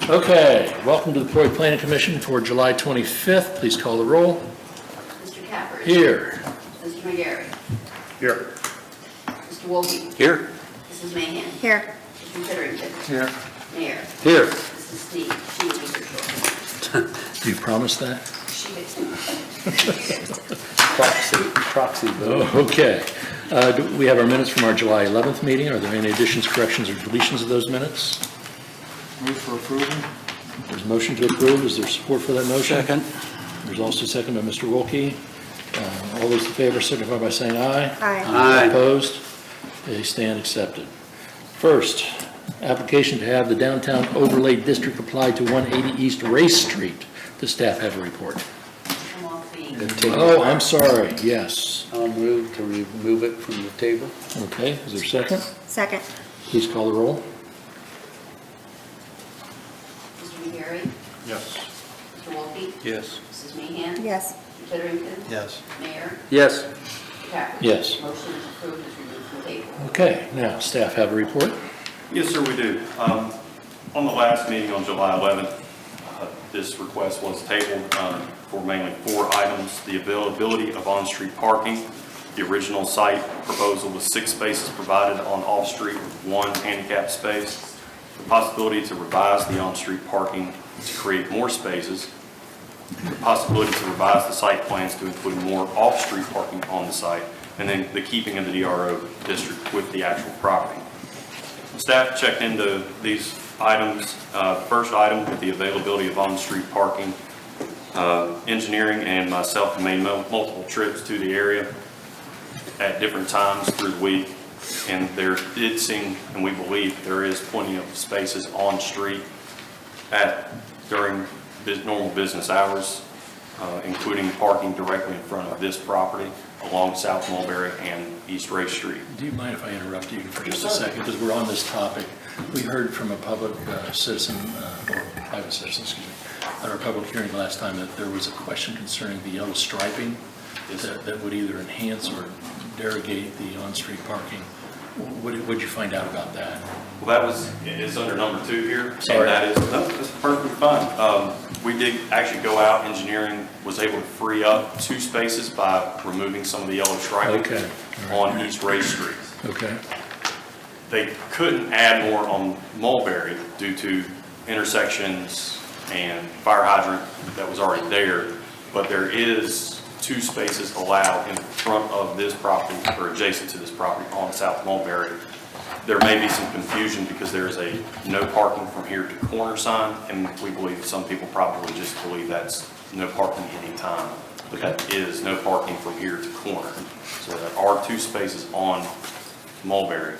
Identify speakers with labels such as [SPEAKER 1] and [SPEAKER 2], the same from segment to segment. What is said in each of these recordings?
[SPEAKER 1] Okay, welcome to the Troy Planning Commission for July 25th. Please call the roll.
[SPEAKER 2] Mr. Capper.
[SPEAKER 1] Here.
[SPEAKER 2] Mr. McGarry.
[SPEAKER 1] Here.
[SPEAKER 2] Mr. Wolke.
[SPEAKER 3] Here.
[SPEAKER 2] Mrs. Mahan.
[SPEAKER 4] Here.
[SPEAKER 2] Mr. Titterington.
[SPEAKER 3] Here.
[SPEAKER 2] Mayor.
[SPEAKER 3] Here.
[SPEAKER 2] Mrs. Snead. She will be here shortly.
[SPEAKER 1] Do you promise that?
[SPEAKER 2] She makes
[SPEAKER 3] Proxy vote.
[SPEAKER 1] Oh, okay. Do we have our minutes from our July 11th meeting? Are there any additions, corrections, or deletions of those minutes?
[SPEAKER 3] Move for approval.
[SPEAKER 1] There's a motion to approve. Is there support for that motion?
[SPEAKER 3] Second.
[SPEAKER 1] There's also a second by Mr. Wolke. All those in favor signify by saying aye.
[SPEAKER 4] Aye.
[SPEAKER 3] Aye.
[SPEAKER 1] Opposed? They stand accepted. First, application to have the downtown overlay district apply to 180 East Race Street. Does staff have a report?
[SPEAKER 2] come off the,
[SPEAKER 1] Oh, I'm sorry, yes.
[SPEAKER 3] I'll move to remove it from the table.
[SPEAKER 1] Okay, is there a second?
[SPEAKER 4] Second.
[SPEAKER 1] Please call the roll.
[SPEAKER 2] Mr. McGarry.
[SPEAKER 3] Yes.
[SPEAKER 2] Mr. Wolke.
[SPEAKER 3] Yes.
[SPEAKER 2] Mrs. Mahan.
[SPEAKER 4] Yes.
[SPEAKER 2] Mr. Titterington.
[SPEAKER 3] Yes.
[SPEAKER 2] Mayor.
[SPEAKER 3] Yes.
[SPEAKER 2] Mr. Capper.
[SPEAKER 1] Yes.
[SPEAKER 2] Motion is approved as removed from the table.
[SPEAKER 1] Okay, now, staff have a report?
[SPEAKER 5] Yes, sir, we do. On the last meeting on July 11th, this request was tabled for mainly 4 items. The availability of on-street parking. The original site proposal was 6 spaces provided on off-street with 1 handicap space. The possibility to revise the on-street parking to create more spaces. The possibility to revise the site plans to include more off-street parking on the site. And then the keeping of the DRO district with the actual property. Staff checked into these items. First item with the availability of on-street parking. Engineering and myself made multiple trips to the area at different times through the week. And there did seem, and we believe there is plenty of spaces on street during normal business hours, including parking directly in front of this property along South Mulberry and East Ray Street.
[SPEAKER 1] Do you mind if I interrupt you for just a second, because we're on this topic? We heard from a public citizen, or private citizen, excuse me, at our public hearing last time that there was a question concerning the yellow striping that would either enhance or derogate the on-street parking. What did you find out about that?
[SPEAKER 5] Well, it's under number 2 here.
[SPEAKER 1] Sorry.
[SPEAKER 5] And that is, no, that's perfectly fine. We did actually go out, engineering was able to free up 2 spaces by removing some of the yellow striping
[SPEAKER 1] Okay. All right.
[SPEAKER 5] on East Ray Street.
[SPEAKER 1] Okay,
[SPEAKER 5] They couldn't add more on Mulberry due to intersections and fire hydrant that was already there, but there is 2 spaces allowed in front of this property or adjacent to this property on South Mulberry. There may be some confusion because there is a no parking from here to corner sign, and we believe some people probably just believe that's no parking anytime, but that is no parking from here to corner. So there are 2 spaces on Mulberry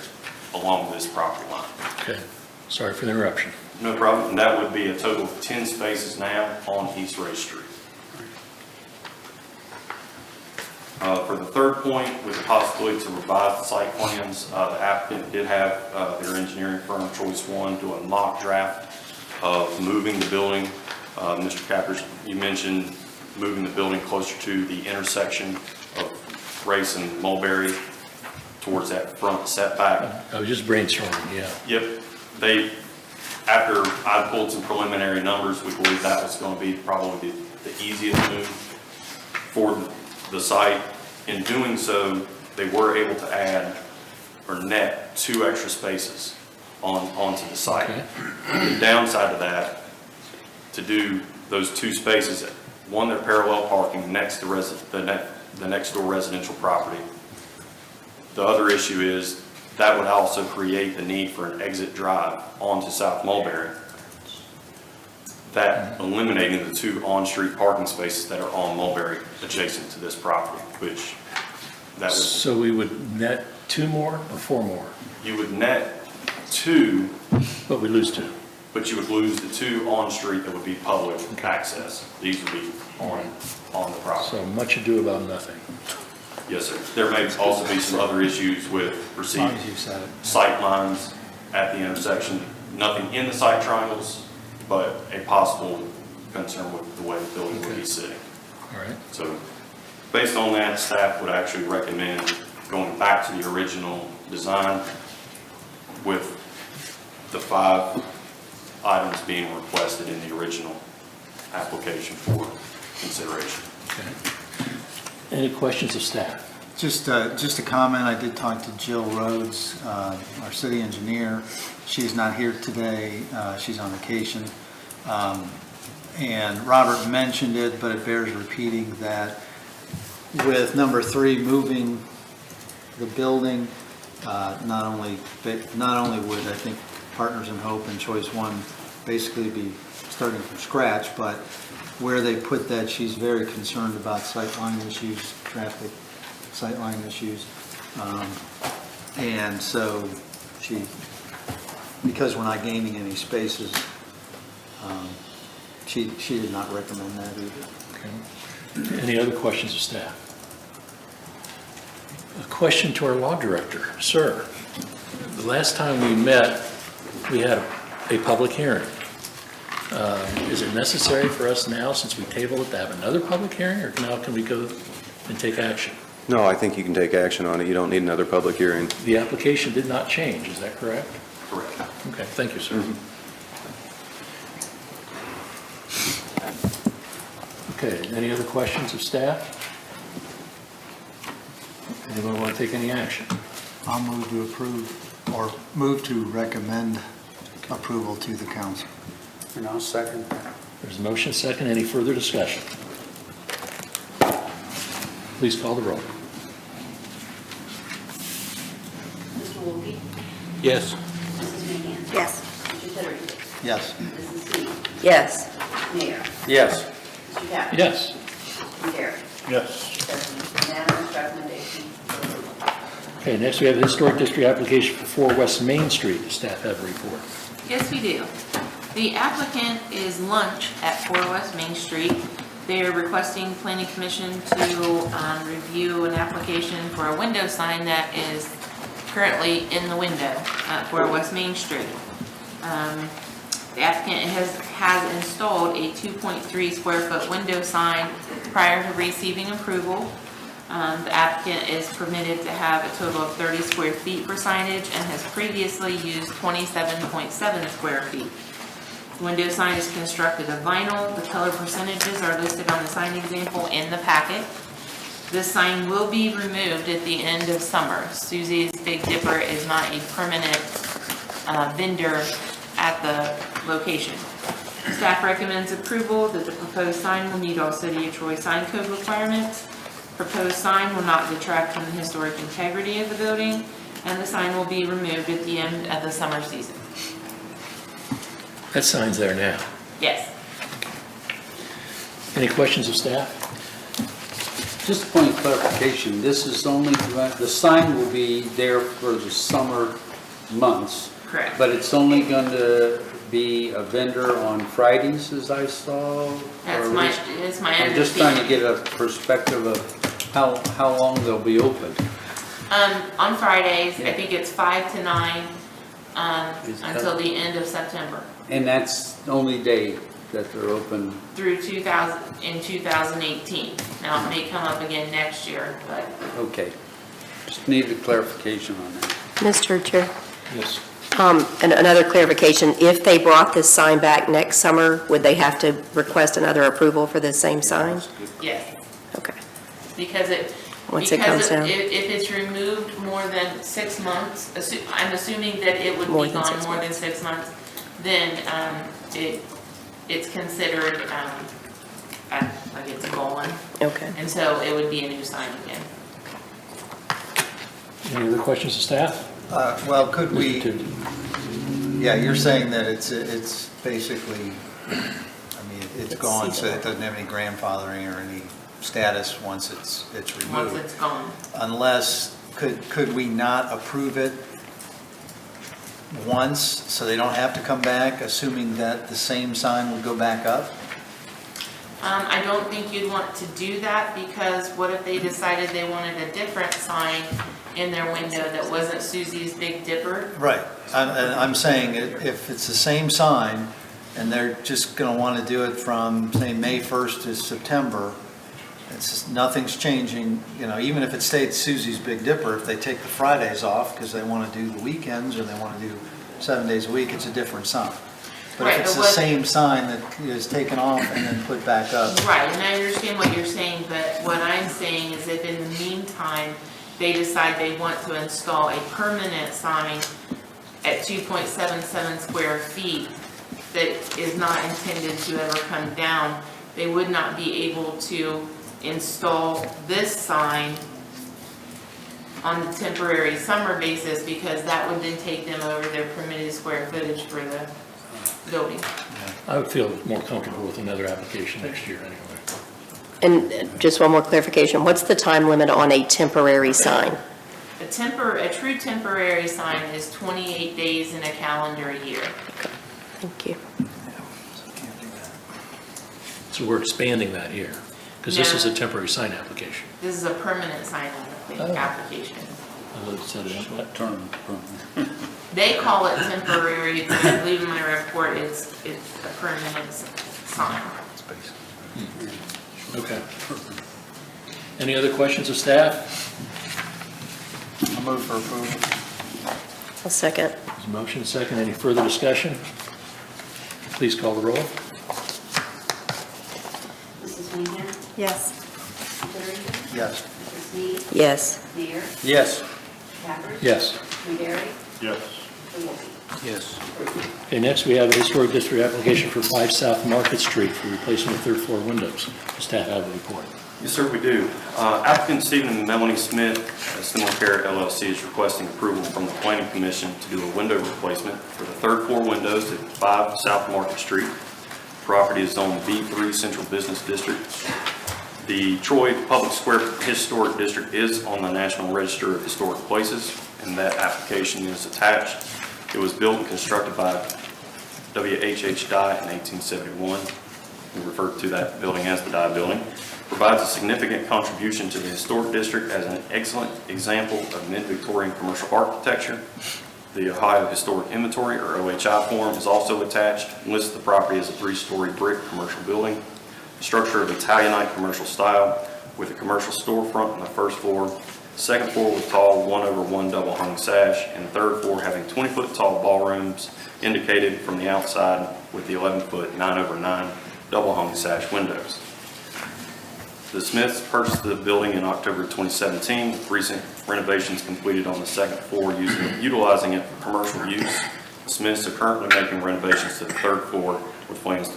[SPEAKER 5] along this property line.
[SPEAKER 1] okay. Sorry for the interruption.
[SPEAKER 5] No problem, and that would be a total of 10 spaces now on East Ray Street. For the third point, with the possibility to revise the site plans, the applicant did have their engineering firm, Choice One, do a mock draft of moving the building. Mr. Cappers, you mentioned moving the building closer to the intersection of Race and Mulberry towards that front setback.
[SPEAKER 1] I was just brainstorming, yeah.
[SPEAKER 5] Yep, after I pulled some preliminary numbers, we believe that was going to be probably the easiest move for the site. In doing so, they were able to add or net 2 extra spaces onto the site.
[SPEAKER 1] Okay.
[SPEAKER 5] The downside to that, to do those 2 spaces, one, they're parallel parking next to the next door residential property. The other issue is that would also create the need for an exit drive onto South Mulberry. That eliminating the 2 on-street parking spaces that are on Mulberry adjacent to this property, which that would,
[SPEAKER 1] So we would net 2 more or 4 more?
[SPEAKER 5] you would net 2,
[SPEAKER 1] But we lose 2.
[SPEAKER 5] but you would lose the 2 on-street that would be public access. These would be on the property.
[SPEAKER 1] So much ado about nothing.
[SPEAKER 5] Yes, sir. There may also be some other issues with received sight lines at the intersection. Nothing in the sight triangles, but a possible concern with the way the building would be sitting.
[SPEAKER 1] All right.
[SPEAKER 5] So based on that, staff would actually recommend going back to the original design with the 5 items being requested in the original application for consideration.
[SPEAKER 1] Okay. Any questions of staff?
[SPEAKER 4] Just a comment, I did talk to Jill Rhodes, our city engineer. She's not here today, she's on vacation. And Robert mentioned it, but it bears repeating that with number 3 moving the building, not only would, I think, Partners in Hope and Choice One basically be starting from scratch, but where they put that, she's very concerned about sightline issues, traffic sightline issues. And so because we're not gaining any spaces, she did not recommend that either.
[SPEAKER 1] Okay. Any other questions of staff? A question to our law director. Sir, the last time we met, we had a public hearing. Is it necessary for us now, since we tabled it, to have another public hearing, or now can we go and take action?
[SPEAKER 6] No, I think you can take action on it. You don't need another public hearing.
[SPEAKER 1] The application did not change, is that correct?
[SPEAKER 5] Correct.
[SPEAKER 1] Okay, thank you, sir. Okay, any other questions of staff? Anyone want to take any action?
[SPEAKER 4] I'll move to approve, or move to recommend approval to the council.
[SPEAKER 3] And I'll second.
[SPEAKER 1] There's a motion second. Any further discussion? Please call the roll.
[SPEAKER 2] Mr. Wolke?
[SPEAKER 3] Yes.
[SPEAKER 2] Mrs. Mahan?
[SPEAKER 7] Yes.
[SPEAKER 2] Mr. Titterington?
[SPEAKER 4] Yes.
[SPEAKER 2] Mrs. Seavey?
[SPEAKER 7] Yes.
[SPEAKER 2] Mayor?
[SPEAKER 3] Yes.
[SPEAKER 2] Mr. Kaplan?
[SPEAKER 1] Yes.
[SPEAKER 2] And Gary?
[SPEAKER 3] Yes.
[SPEAKER 2] That's a unanimous recommendation for approval.
[SPEAKER 1] Okay, next we have the Historic District application for 4 West Main Street. Does staff have a report?
[SPEAKER 8] Yes, we do. The applicant is Lunch at 4 West Main Street. They're requesting planning commission to review an application for a window sign that is currently in the window at 4 West Main Street. The applicant has installed a 2.3 square foot window sign prior to receiving approval. The applicant is permitted to have a total of 30 square feet for signage and has previously used 27.7 square feet. The window sign is constructed of vinyl. The color percentages are listed on the sign example in the packet. This sign will be removed at the end of summer. Susie's Big Dipper is not a permanent vendor at the location. Staff recommends approval that the proposed sign will meet all City of Troy sign code requirements. Proposed sign will not detract from the historic integrity of the building, and the sign will be removed at the end of the summer season.
[SPEAKER 1] That sign's there now.
[SPEAKER 8] Yes.
[SPEAKER 1] Any questions of staff?
[SPEAKER 3] Just a point of clarification, this is only, the sign will be there for the summer months,
[SPEAKER 8] Correct.
[SPEAKER 3] but it's only going to be a vendor on Fridays, as I saw?
[SPEAKER 8] That's
[SPEAKER 3] or
[SPEAKER 8] my,
[SPEAKER 3] is-
[SPEAKER 8] it's my
[SPEAKER 3] I'm just trying to
[SPEAKER 8] understanding.
[SPEAKER 3] get a perspective of how long they'll be open.
[SPEAKER 8] On Fridays, I think it's 5 to 9,
[SPEAKER 3] Is that-
[SPEAKER 8] until the end of September,
[SPEAKER 3] And that's the only day that they're open.
[SPEAKER 8] through 2018. Now, it may come up again next year, but
[SPEAKER 3] Okay. Just needed clarification on that.
[SPEAKER 7] Mr. Chair,
[SPEAKER 1] Yes.
[SPEAKER 7] and another clarification, if they brought this sign back next summer, would they have to request another approval for the same sign?
[SPEAKER 8] yes,
[SPEAKER 7] Okay.
[SPEAKER 8] because
[SPEAKER 7] Once it comes down.
[SPEAKER 8] if it's removed more than 6 months, I'm assuming that it would
[SPEAKER 7] More
[SPEAKER 8] be
[SPEAKER 7] than
[SPEAKER 8] gone
[SPEAKER 7] 6
[SPEAKER 8] more than
[SPEAKER 7] months.
[SPEAKER 8] 6 months, then it's considered, like it's gone,
[SPEAKER 7] Okay.
[SPEAKER 8] and so it would be a new sign again.
[SPEAKER 1] Any other questions of staff?
[SPEAKER 4] Well, could we,
[SPEAKER 1] Mr. Tidd?
[SPEAKER 4] yeah, you're saying that it's basically, I mean, it's gone, so it doesn't have any grandfathering or any status once it's
[SPEAKER 8] Once
[SPEAKER 4] removed.
[SPEAKER 8] it's gone.
[SPEAKER 4] Unless, could we not approve it once, so they don't have to come back, assuming that the same sign would go back up?
[SPEAKER 8] I don't think you'd want to do that, because what if they decided they wanted a different sign in their window that wasn't Susie's Big Dipper?
[SPEAKER 4] Right, and I'm saying if it's the same sign, and they're just gonna wanna do it from, say, May 1st to September, nothing's changing, you know, even if it stayed Susie's Big Dipper, if they take the Fridays off, because they wanna do the weekends, or they wanna do 7 days a week, it's a different sign. But
[SPEAKER 8] Right,
[SPEAKER 4] if it's
[SPEAKER 8] but
[SPEAKER 4] the
[SPEAKER 8] what-
[SPEAKER 4] same sign that is taken off and then put back up,
[SPEAKER 8] Right, and I understand what you're saying, but what I'm saying is if in the meantime, they decide they want to install a permanent sign at 2.77 square feet that is not intended to ever come down, they would not be able to install this sign on the temporary summer basis because that would then take them over their permitted square footage for the building.
[SPEAKER 1] I would feel more comfortable with another application next year anyway.
[SPEAKER 7] And just one more clarification, what's the time limit on a temporary sign?
[SPEAKER 8] A true temporary sign is 28 days in a calendar year.
[SPEAKER 7] Thank you.
[SPEAKER 1] So we're expanding that here, because this is a
[SPEAKER 8] No.
[SPEAKER 1] temporary sign application.
[SPEAKER 8] This is a permanent sign application.
[SPEAKER 1] I would say that.
[SPEAKER 3] Short-term permit.
[SPEAKER 8] They call it temporary, but I believe in my report, it's a permanent sign.
[SPEAKER 1] Okay. Any other questions of staff?
[SPEAKER 4] I move for approval.
[SPEAKER 7] A second.
[SPEAKER 1] There's a motion, second. Any further discussion? Please call the roll.
[SPEAKER 2] Mrs. Meehan?
[SPEAKER 7] Yes.
[SPEAKER 2] Terry?
[SPEAKER 4] Yes.
[SPEAKER 2] Mrs. Snead?
[SPEAKER 7] Yes.
[SPEAKER 2] Mayor?
[SPEAKER 3] Yes.
[SPEAKER 2] Capper?
[SPEAKER 1] Yes.
[SPEAKER 2] Terry?
[SPEAKER 5] Yes.
[SPEAKER 2] Mr. Wolf?
[SPEAKER 3] Yes.
[SPEAKER 1] Okay, next we have a historic district application for 5 South Market Street for replacement of third floor windows. Staff have a report.
[SPEAKER 5] Yes, sir, we do. Applicant Stephen and Melanie Smith, Similar Care LLC, is requesting approval from the Planning Commission to do a window replacement for the third floor windows at 5 South Market Street. Property is zoned B3 Central Business District. The Troy Public Square Historic District is on the National Register of Historic Places, and that application is attached. It was built and constructed by W.H.H. Dye in 1871. We refer to that building as the Dye Building. Provides a significant contribution to the historic district as an excellent example of mid-Victorian commercial architecture. The Ohio Historic Inventory, or OHI form, is also attached and lists the property as a 3-story brick commercial building. Structure of Italianate commercial style with a commercial storefront on the first floor, second floor with tall 1/1 double hung sash, and third floor having 20-foot tall ballrooms indicated from the outside with the 11-foot 9/9 double hung sash windows. The Smiths purchased the building in October 2017 with recent renovations completed on the second floor utilizing it for commercial use. The Smiths are currently making renovations to the third floor with plans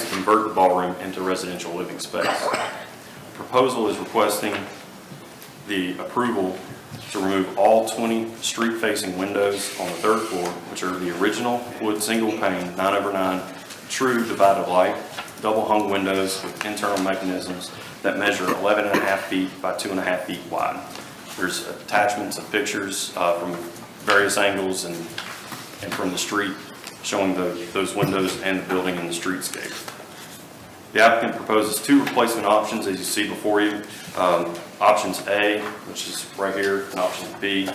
[SPEAKER 5] to convert the ballroom into residential living space. The proposal is requesting the approval to remove all 20 street-facing windows on the third floor, which are the original wood single-pane 9/9 true divided light, double-hung windows with internal mechanisms that measure 11.5 feet by 2.5 feet wide. There's attachments of pictures from various angles and from the street showing those windows and the building in the streetscape. The applicant proposes 2 replacement options as you see before you. Options A, which is right here, and option B.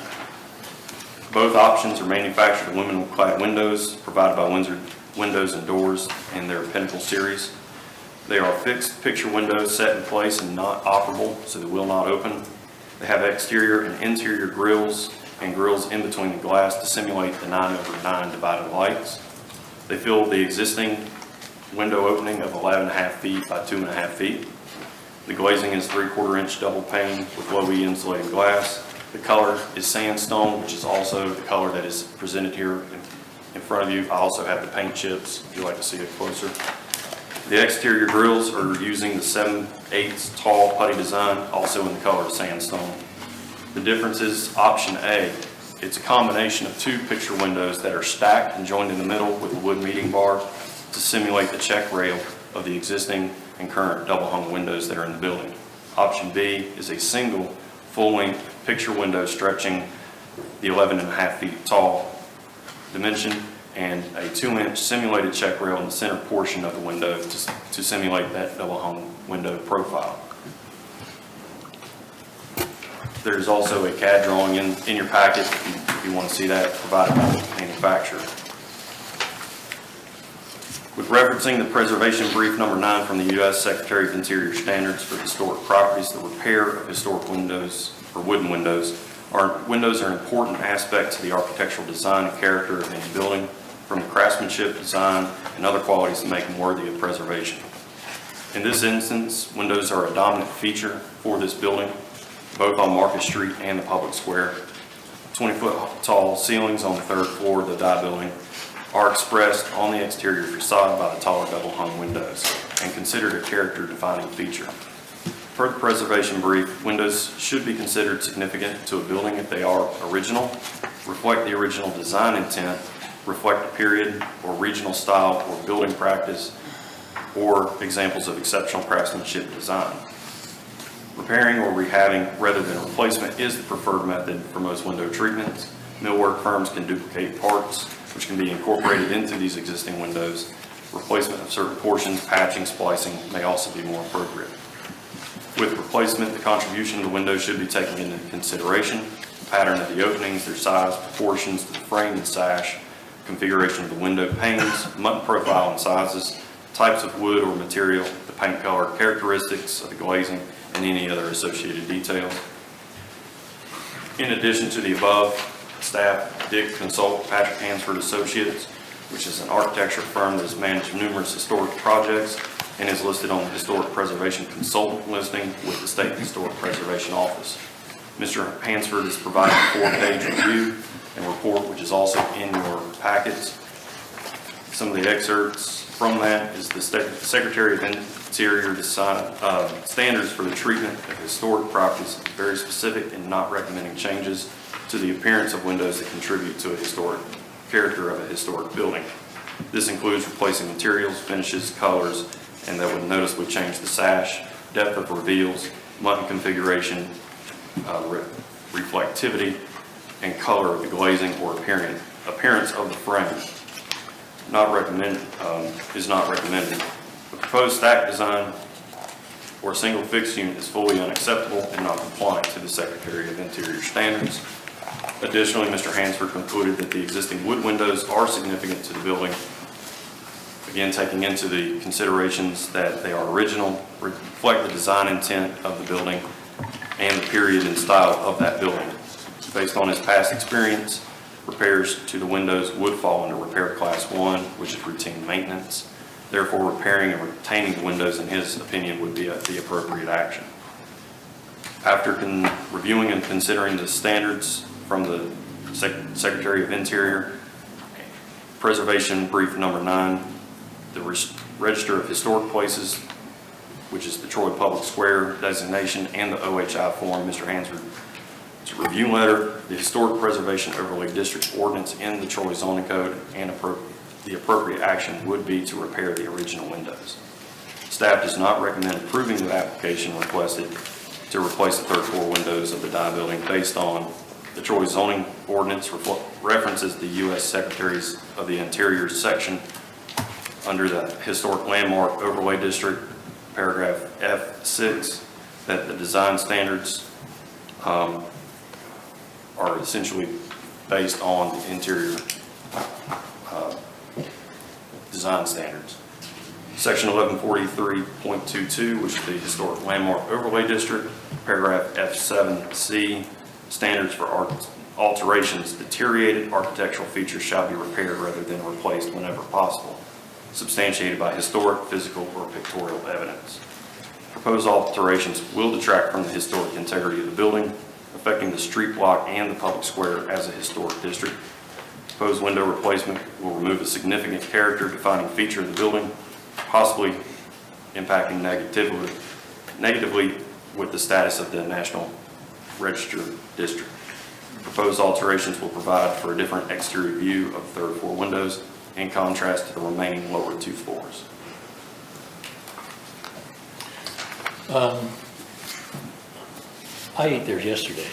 [SPEAKER 5] Both options are manufactured aluminum clad windows provided by Windsor Windows and Doors in their Pinnacle series. They are fixed picture windows set in place and not operable, so they will not open. They have exterior and interior grills and grills in between the glass to simulate the 9/9 divided lights. They fill the existing window opening of 11.5 feet by 2.5 feet. The glazing is 3/4 inch double pane with low E insulated glass. The color is sandstone, which is also the color that is presented here in front of you. I also have the paint chips if you'd like to see it closer. The exterior grills are using the 7/8 tall putty design, also in the color of sandstone. The difference is option A. It's a combination of 2 picture windows that are stacked and joined in the middle with a wood meeting bar to simulate the check rail of the existing and current double hung windows that are in the building. Option B is a single full-length picture window stretching the 11.5 feet tall dimension and a 2-inch simulated check rail in the center portion of the window to simulate that double hung window profile. There's also a CAD drawing in your packet if you want to see that provided by the manufacturer. With referencing the preservation brief number 9 from the U.S. Secretary of Interior Standards for Historic Properties, the repair of historic windows or wooden windows. Windows are an important aspect to the architectural design and character of any building. from the craftsmanship, design, and other qualities to make them worthy of preservation. In this instance, windows are a dominant feature for this building, both on Market Street and the public square. 20-foot tall ceilings on the third floor of the Die building are expressed on the exterior facade by the taller double-hung windows and considered a character-defining feature. Per the preservation brief, windows should be considered significant to a building if they are original, reflect the original design intent, reflect a period or regional style or building practice, or examples of exceptional craftsmanship design. Repairing or rehabbing rather than replacement is the preferred method for most window treatments. Millwork firms can duplicate parts, which can be incorporated into these existing windows. Replacement of certain portions, patching, splicing may also be more appropriate. With replacement, the contribution of the window should be taken into consideration. The pattern of the openings, their size, proportions to the frame and sash, configuration of the window panes, mutton profile and sizes, types of wood or material, the paint color, characteristics of the glazing, and any other associated details. In addition to the above, staff did consult Patrick Hansford Associates, which is an architecture firm that has managed numerous historic projects and is listed on the Historic Preservation Consultant listing with the State Historic Preservation Office. Mr. Hansford has provided a 4-page review and report, which is also in your packets. Some of the excerpts from that is the Secretary of Interior standards for the treatment of historic properties, very specific and not recommending changes to the appearance of windows that contribute to a historic character of a historic building. This includes replacing materials, finishes, colors, and that would noticeably change the sash, depth of reveals, mutton configuration, reflectivity, and color of the glazing or appearance of the frame. Is not recommended. The proposed stack design or a single fixed unit is fully unacceptable and not compliant to the Secretary of Interior standards. Additionally, Mr. Hansford concluded that the existing wood windows are significant to the building. Again, taking into the considerations that they are original, reflect the design intent of the building and the period and style of that building. Based on his past experience, repairs to the windows would fall under repair class 1, which is routine maintenance. Therefore, repairing and retaining the windows, in his opinion, would be the appropriate action. After reviewing and considering the standards from the Secretary of Interior, Preservation Brief Number 9, the Register of Historic Places, which is the Troy Public Square designation, and the OHI form, Mr. Hansford's review letter, the Historic Preservation Overlay District Ordinance in the Troy Zoning Code, and the appropriate action would be to repair the original windows. Staff does not recommend approving the application requested to replace the third floor windows of the Die building based on the Troy Zoning Ordinance references the U.S. Secretaries of the Interior section under the Historic Landmark Overlay District, paragraph F6, that the design standards are essentially based on the interior design standards. Section 1143.22, which is the Historic Landmark Overlay District, paragraph F7C, standards for alterations, deteriorated architectural features shall be repaired rather than replaced whenever possible, substantiated by historic, physical, or pictorial evidence. Proposed alterations will detract from the historic integrity of the building, affecting the street block and the public square as a historic district. Proposed window replacement will remove a significant character defining feature of the building, possibly impacting negatively with the status of the National Register District. Proposed alterations will provide for a different exterior view of third floor windows in contrast to the remaining lower 2 floors.
[SPEAKER 1] I ate there yesterday,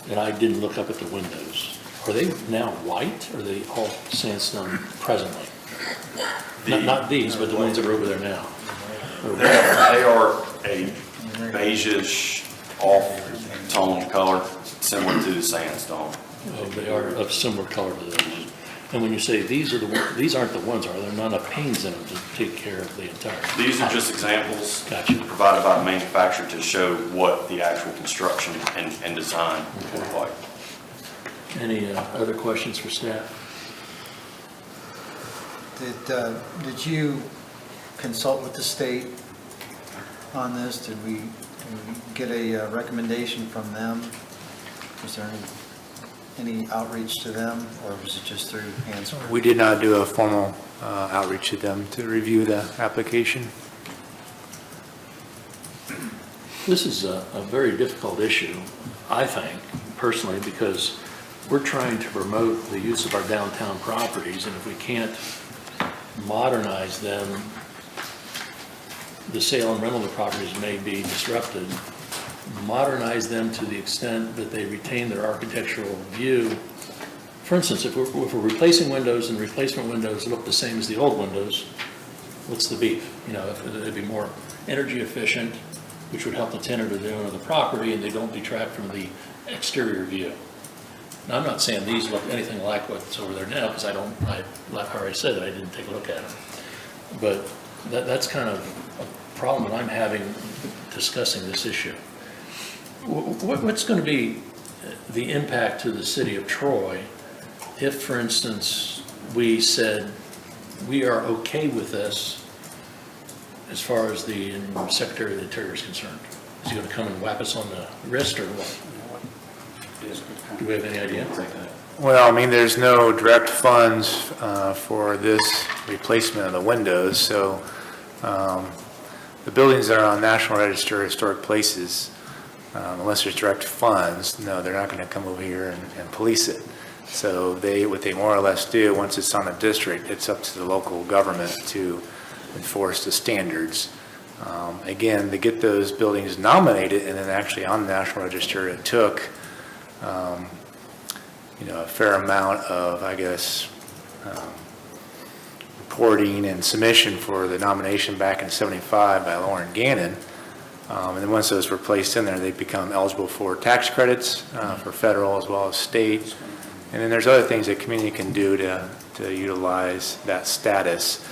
[SPEAKER 1] and I didn't look up at the windows. Are they now white, or are they all sandstone presently? Not these, but the ones that are over there now.
[SPEAKER 5] They are a beige-ish off-tone color, similar to sandstone.
[SPEAKER 1] Oh, they are of similar color to those. And when you say these aren't the ones, are there not enough panes in them to take care of the entire?
[SPEAKER 5] These are just examples
[SPEAKER 1] Gotcha.
[SPEAKER 5] provided by the manufacturer to show what the actual construction and design would look like.
[SPEAKER 1] Any other questions for staff?
[SPEAKER 4] Did you consult with the state on this? Did we get a recommendation from them? Was there any outreach to them, or was it just through Hansford?
[SPEAKER 9] We did not do a formal outreach to them to review the application.
[SPEAKER 1] This is a very difficult issue, I think, personally, because we're trying to promote the use of our downtown properties, and if we can't modernize them, the sale and rental of the properties may be disrupted. Modernize them to the extent that they retain their architectural view. For instance, if we're replacing windows and replacement windows look the same as the old windows, what's the beef? You know, if it'd be more energy efficient, which would help the tenant or the owner of the property, and they don't detract from the exterior view. Now, I'm not saying these look anything like what's over there now, because like I already said, I didn't take a look at them. But that's kind of a problem that I'm having discussing this issue. What's going to be the impact to the city of Troy if, for instance, we said, we are okay with this as far as the Secretary of the Interior is concerned? Is he going to come and whap us on the wrist or what? Do we have any idea?
[SPEAKER 9] Well, I mean, there's no direct funds for this replacement of the windows, so the buildings that are on National Register of Historic Places, unless there's direct funds, no, they're not going to come over here and police it. So what they more or less do, once it's on a district, it's up to the local government to enforce the standards. Again, to get those buildings nominated and then actually on the National Register, it took a fair amount of, I guess, reporting and submission for the nomination back in '75 by Lauren Gannon. And then once those were placed in there, they become eligible for tax credits for federal as well as state. And then there's other things that community can do to utilize that status.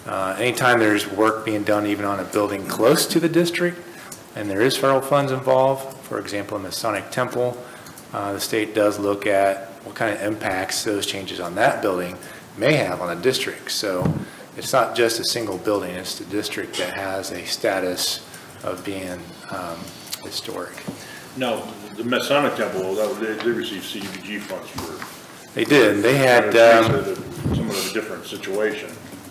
[SPEAKER 9] Anytime there's work being done even on a building close to the district, and there is federal funds involved, for example, in the Masonic Temple, the state does look at what kind of impacts those changes on that building may have on a district. So it's not just a single building, it's the district that has a status of being historic.
[SPEAKER 10] No, the Masonic Temple, they received CDBG funds for.
[SPEAKER 9] They did. They had
[SPEAKER 10] Some of the different situation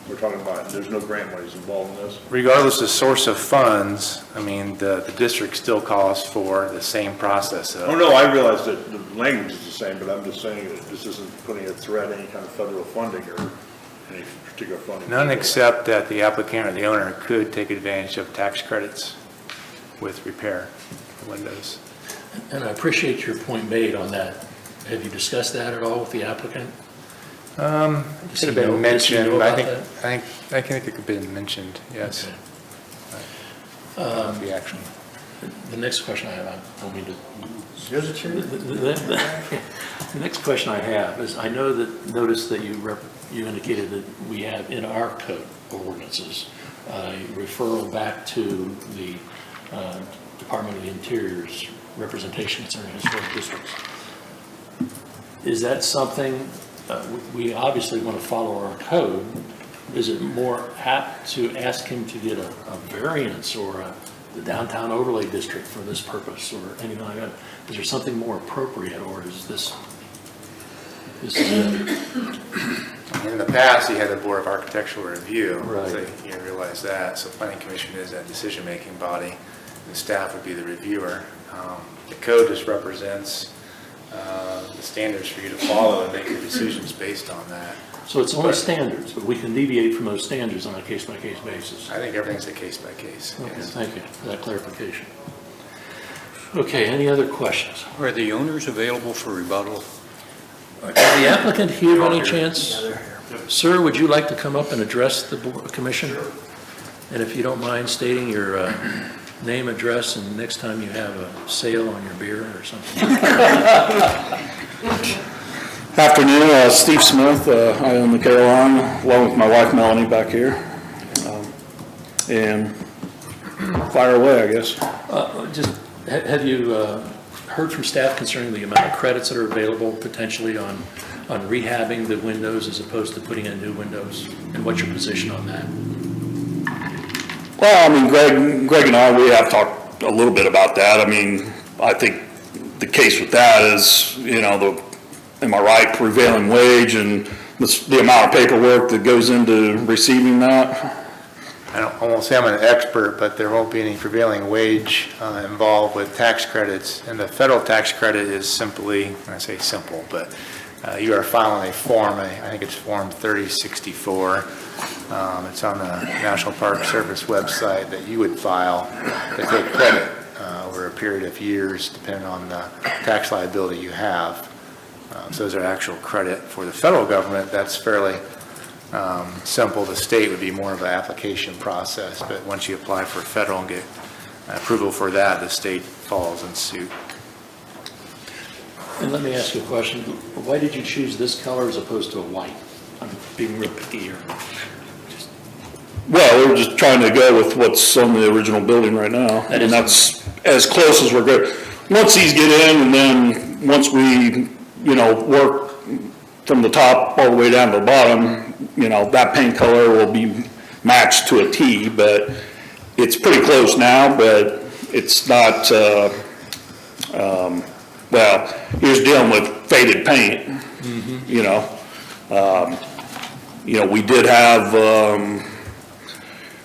[SPEAKER 10] we're talking about. There's no grant monies involved in this.
[SPEAKER 9] regardless of source of funds, I mean, the district still calls for the same process.
[SPEAKER 10] Oh, no, I realize that the language is the same, but I'm just saying that this isn't putting a threat any kind of federal funding or any particular funding.
[SPEAKER 9] None except that the applicant or the owner could take advantage of tax credits with repair of windows.
[SPEAKER 1] And I appreciate your point made on that. Have you discussed that at all with the applicant?
[SPEAKER 9] It could have been mentioned, I think it could have been mentioned, yes.
[SPEAKER 1] Okay.
[SPEAKER 9] The action.
[SPEAKER 1] The next question I have, I don't mean to.
[SPEAKER 4] You're the chair.
[SPEAKER 1] The next question I have is, I noticed that you indicated that we have in our code of ordinances a referral back to the Department of the Interior's representation concerning historic districts. Is that something, we obviously want to follow our code. Is it more apt to ask him to get a variance or the downtown overlay district for this purpose or anything like that? Is there something more appropriate, or is this
[SPEAKER 9] In the past, you had the Board of Architectural Review.
[SPEAKER 1] Right.
[SPEAKER 9] So you realize that. So Planning Commission is that decision-making body. The staff would be the reviewer. The code just represents the standards for you to follow and make your decisions based on that.
[SPEAKER 1] So it's only standards, but we can deviate from those standards on a case-by-case basis.
[SPEAKER 9] I think everything's a case-by-case.
[SPEAKER 1] Okay,
[SPEAKER 9] yes.
[SPEAKER 1] thank you for that clarification. Okay, any other questions?
[SPEAKER 11] Are the owners available for rebuttal?
[SPEAKER 1] Is the applicant here by any chance? Sir, would you like to come up and address the commission? And if you don't mind stating your name, address, and next time you have a sale on your beer or something.
[SPEAKER 12] Afternoon, Steve Smith. I own the Carolina, along with my wife Melanie back here. And fire away, I guess.
[SPEAKER 1] Just, have you heard from staff concerning the amount of credits that are available potentially on rehabbing the windows as opposed to putting in new windows, and what's your position on that?
[SPEAKER 12] Well, I mean, Greg and I, we have talked a little bit about that. I mean, I think the case with that is, you know, am I right, prevailing wage and the amount of paperwork that goes into receiving that?
[SPEAKER 9] I won't say I'm an expert, but there won't be any prevailing wage involved with tax credits. And the federal tax credit is simply, when I say simple, but you are filing a form, I think it's Form 3064. It's on the National Park Service website that you would file to take credit over a period of years, depending on the tax liability you have. So those are actual credit. For the federal government, that's fairly simple. The state would be more of an application process, but once you apply for federal and get approval for that, the state follows in suit.
[SPEAKER 1] And let me ask you a question. Why did you choose this color as opposed to a white? I'm being real picky here.
[SPEAKER 12] Well, we're just trying to go with what's on the original building right now. And that's as close as we're good. Once these get in, and then once we, you know, work from the top all the way down to the bottom, you know, that paint color will be matched to a T, but it's pretty close now, but it's not, well, you're just dealing with faded paint, you know. You know, we did have,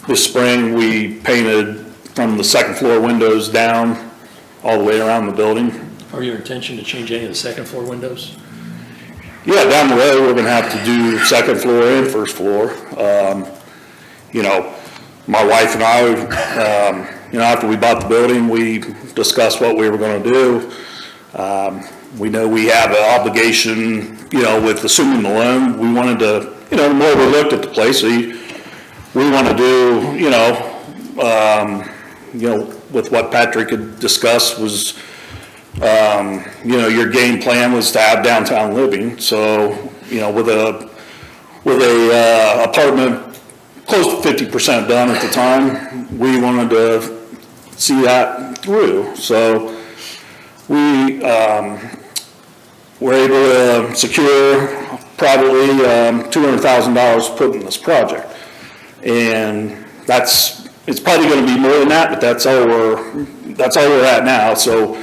[SPEAKER 12] this spring, we painted from the second floor windows down all the way around the building.
[SPEAKER 1] Are your intention to change any of the second floor windows?
[SPEAKER 12] Yeah, down the road, we're gonna have to do second floor and first floor. You know, my wife and I, you know, after we bought the building, we discussed what we were gonna do. We know we have an obligation, you know, with assuming the loan. We wanted to, you know, the more we looked at the place, we want to do, you know, with what Patrick had discussed was, you know, your game plan was to have downtown living. So, you know, with a apartment close to 50% done at the time, we wanted to see that through. So we were able to secure probably $200,000 put in this project. And it's probably going to be more than that, but that's all we're at now. So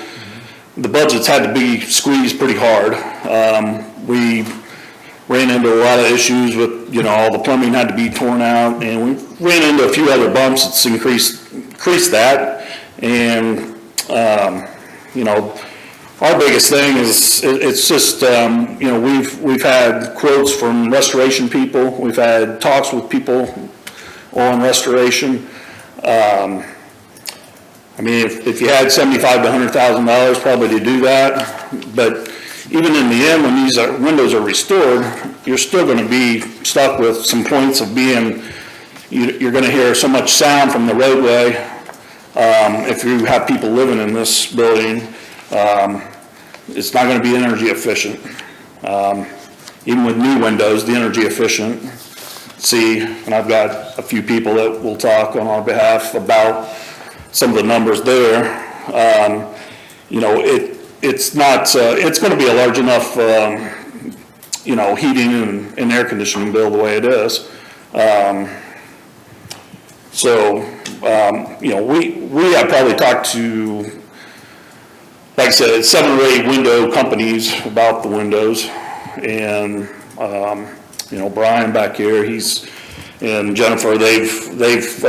[SPEAKER 12] the budgets had to be squeezed pretty hard. We ran into a lot of issues with, you know, all the plumbing had to be torn out, and we ran into a few other bumps that's increased that. And, you know, our biggest thing is, it's just, you know, we've had quotes from restoration people. We've had talks with people on restoration. I mean, if you had $75,000 to $100,000 probably to do that, but even in the end, when these windows are restored, you're still going to be stuck with some points of being, you're going to hear so much sound from the roadway. If you have people living in this building, it's not going to be energy efficient. Even with new windows, the energy efficient. See, and I've got a few people that will talk on our behalf about some of the numbers there. You know, it's not, it's going to be a large enough, you know, heating and air conditioning bill the way it is. So, you know, we have probably talked to, like I said, 7 or 8 window companies about the windows. And, you know, Brian back here, and Jennifer, they've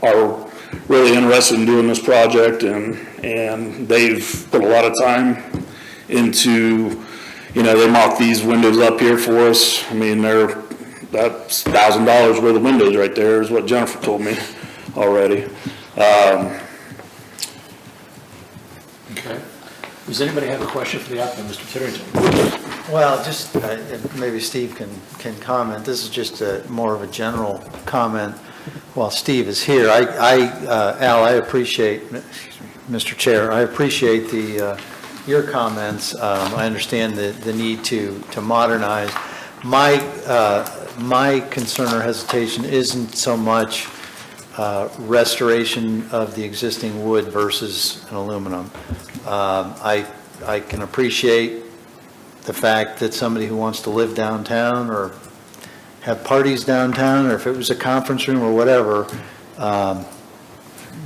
[SPEAKER 12] are really interested in doing this project, and they've put a lot of time into, you know, they mock these windows up here for us. I mean, that's $1,000 worth of windows right there is what Jennifer told me already.
[SPEAKER 1] Okay. Does anybody have a question for the applicant, Mr. Titterington?
[SPEAKER 4] Well, just, maybe Steve can comment. This is just more of a general comment while Steve is here. Al, I appreciate, Mr. Chair, I appreciate your comments. I understand the need to modernize. My concern or hesitation isn't so much restoration of the existing wood versus an aluminum. I can appreciate the fact that somebody who wants to live downtown or have parties downtown, or if it was a conference room or whatever,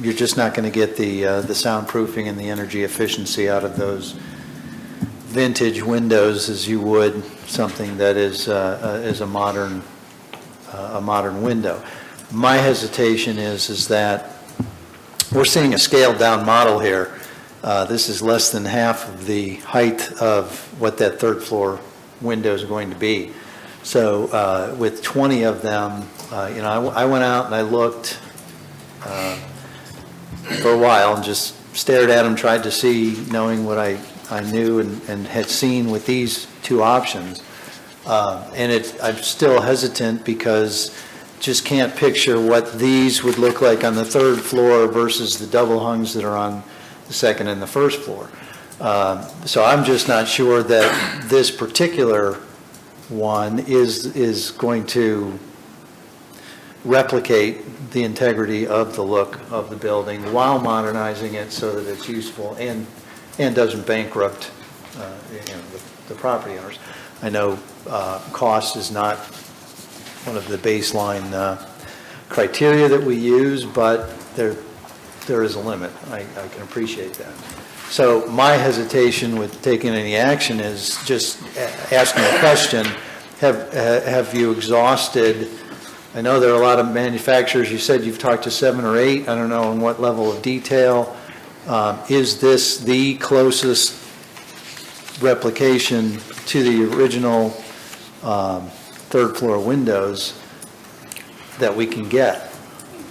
[SPEAKER 4] you're just not going to get the soundproofing and the energy efficiency out of those vintage windows as you would something that is a modern window. My hesitation is that we're seeing a scaled down model here. This is less than half of the height of what that third floor window is going to be. So with 20 of them, I went out and I looked for a while and just stared at them, tried to see, knowing what I knew and had seen with these two options. And I'm still hesitant because just can't picture what these would look like on the third floor versus the double hungs that are on the second and the first floor. So I'm just not sure that this particular one is going to replicate the integrity of the look of the building while modernizing it so that it's useful and doesn't bankrupt the property owners. I know cost is not one of the baseline criteria that we use, but there is a limit. I can appreciate that. So my hesitation with taking any action is just asking the question, have you exhausted? I know there are a lot of manufacturers. You said you've talked to 7 or 8. I don't know in what level of detail. Is this the closest replication to the original third floor windows that we can get?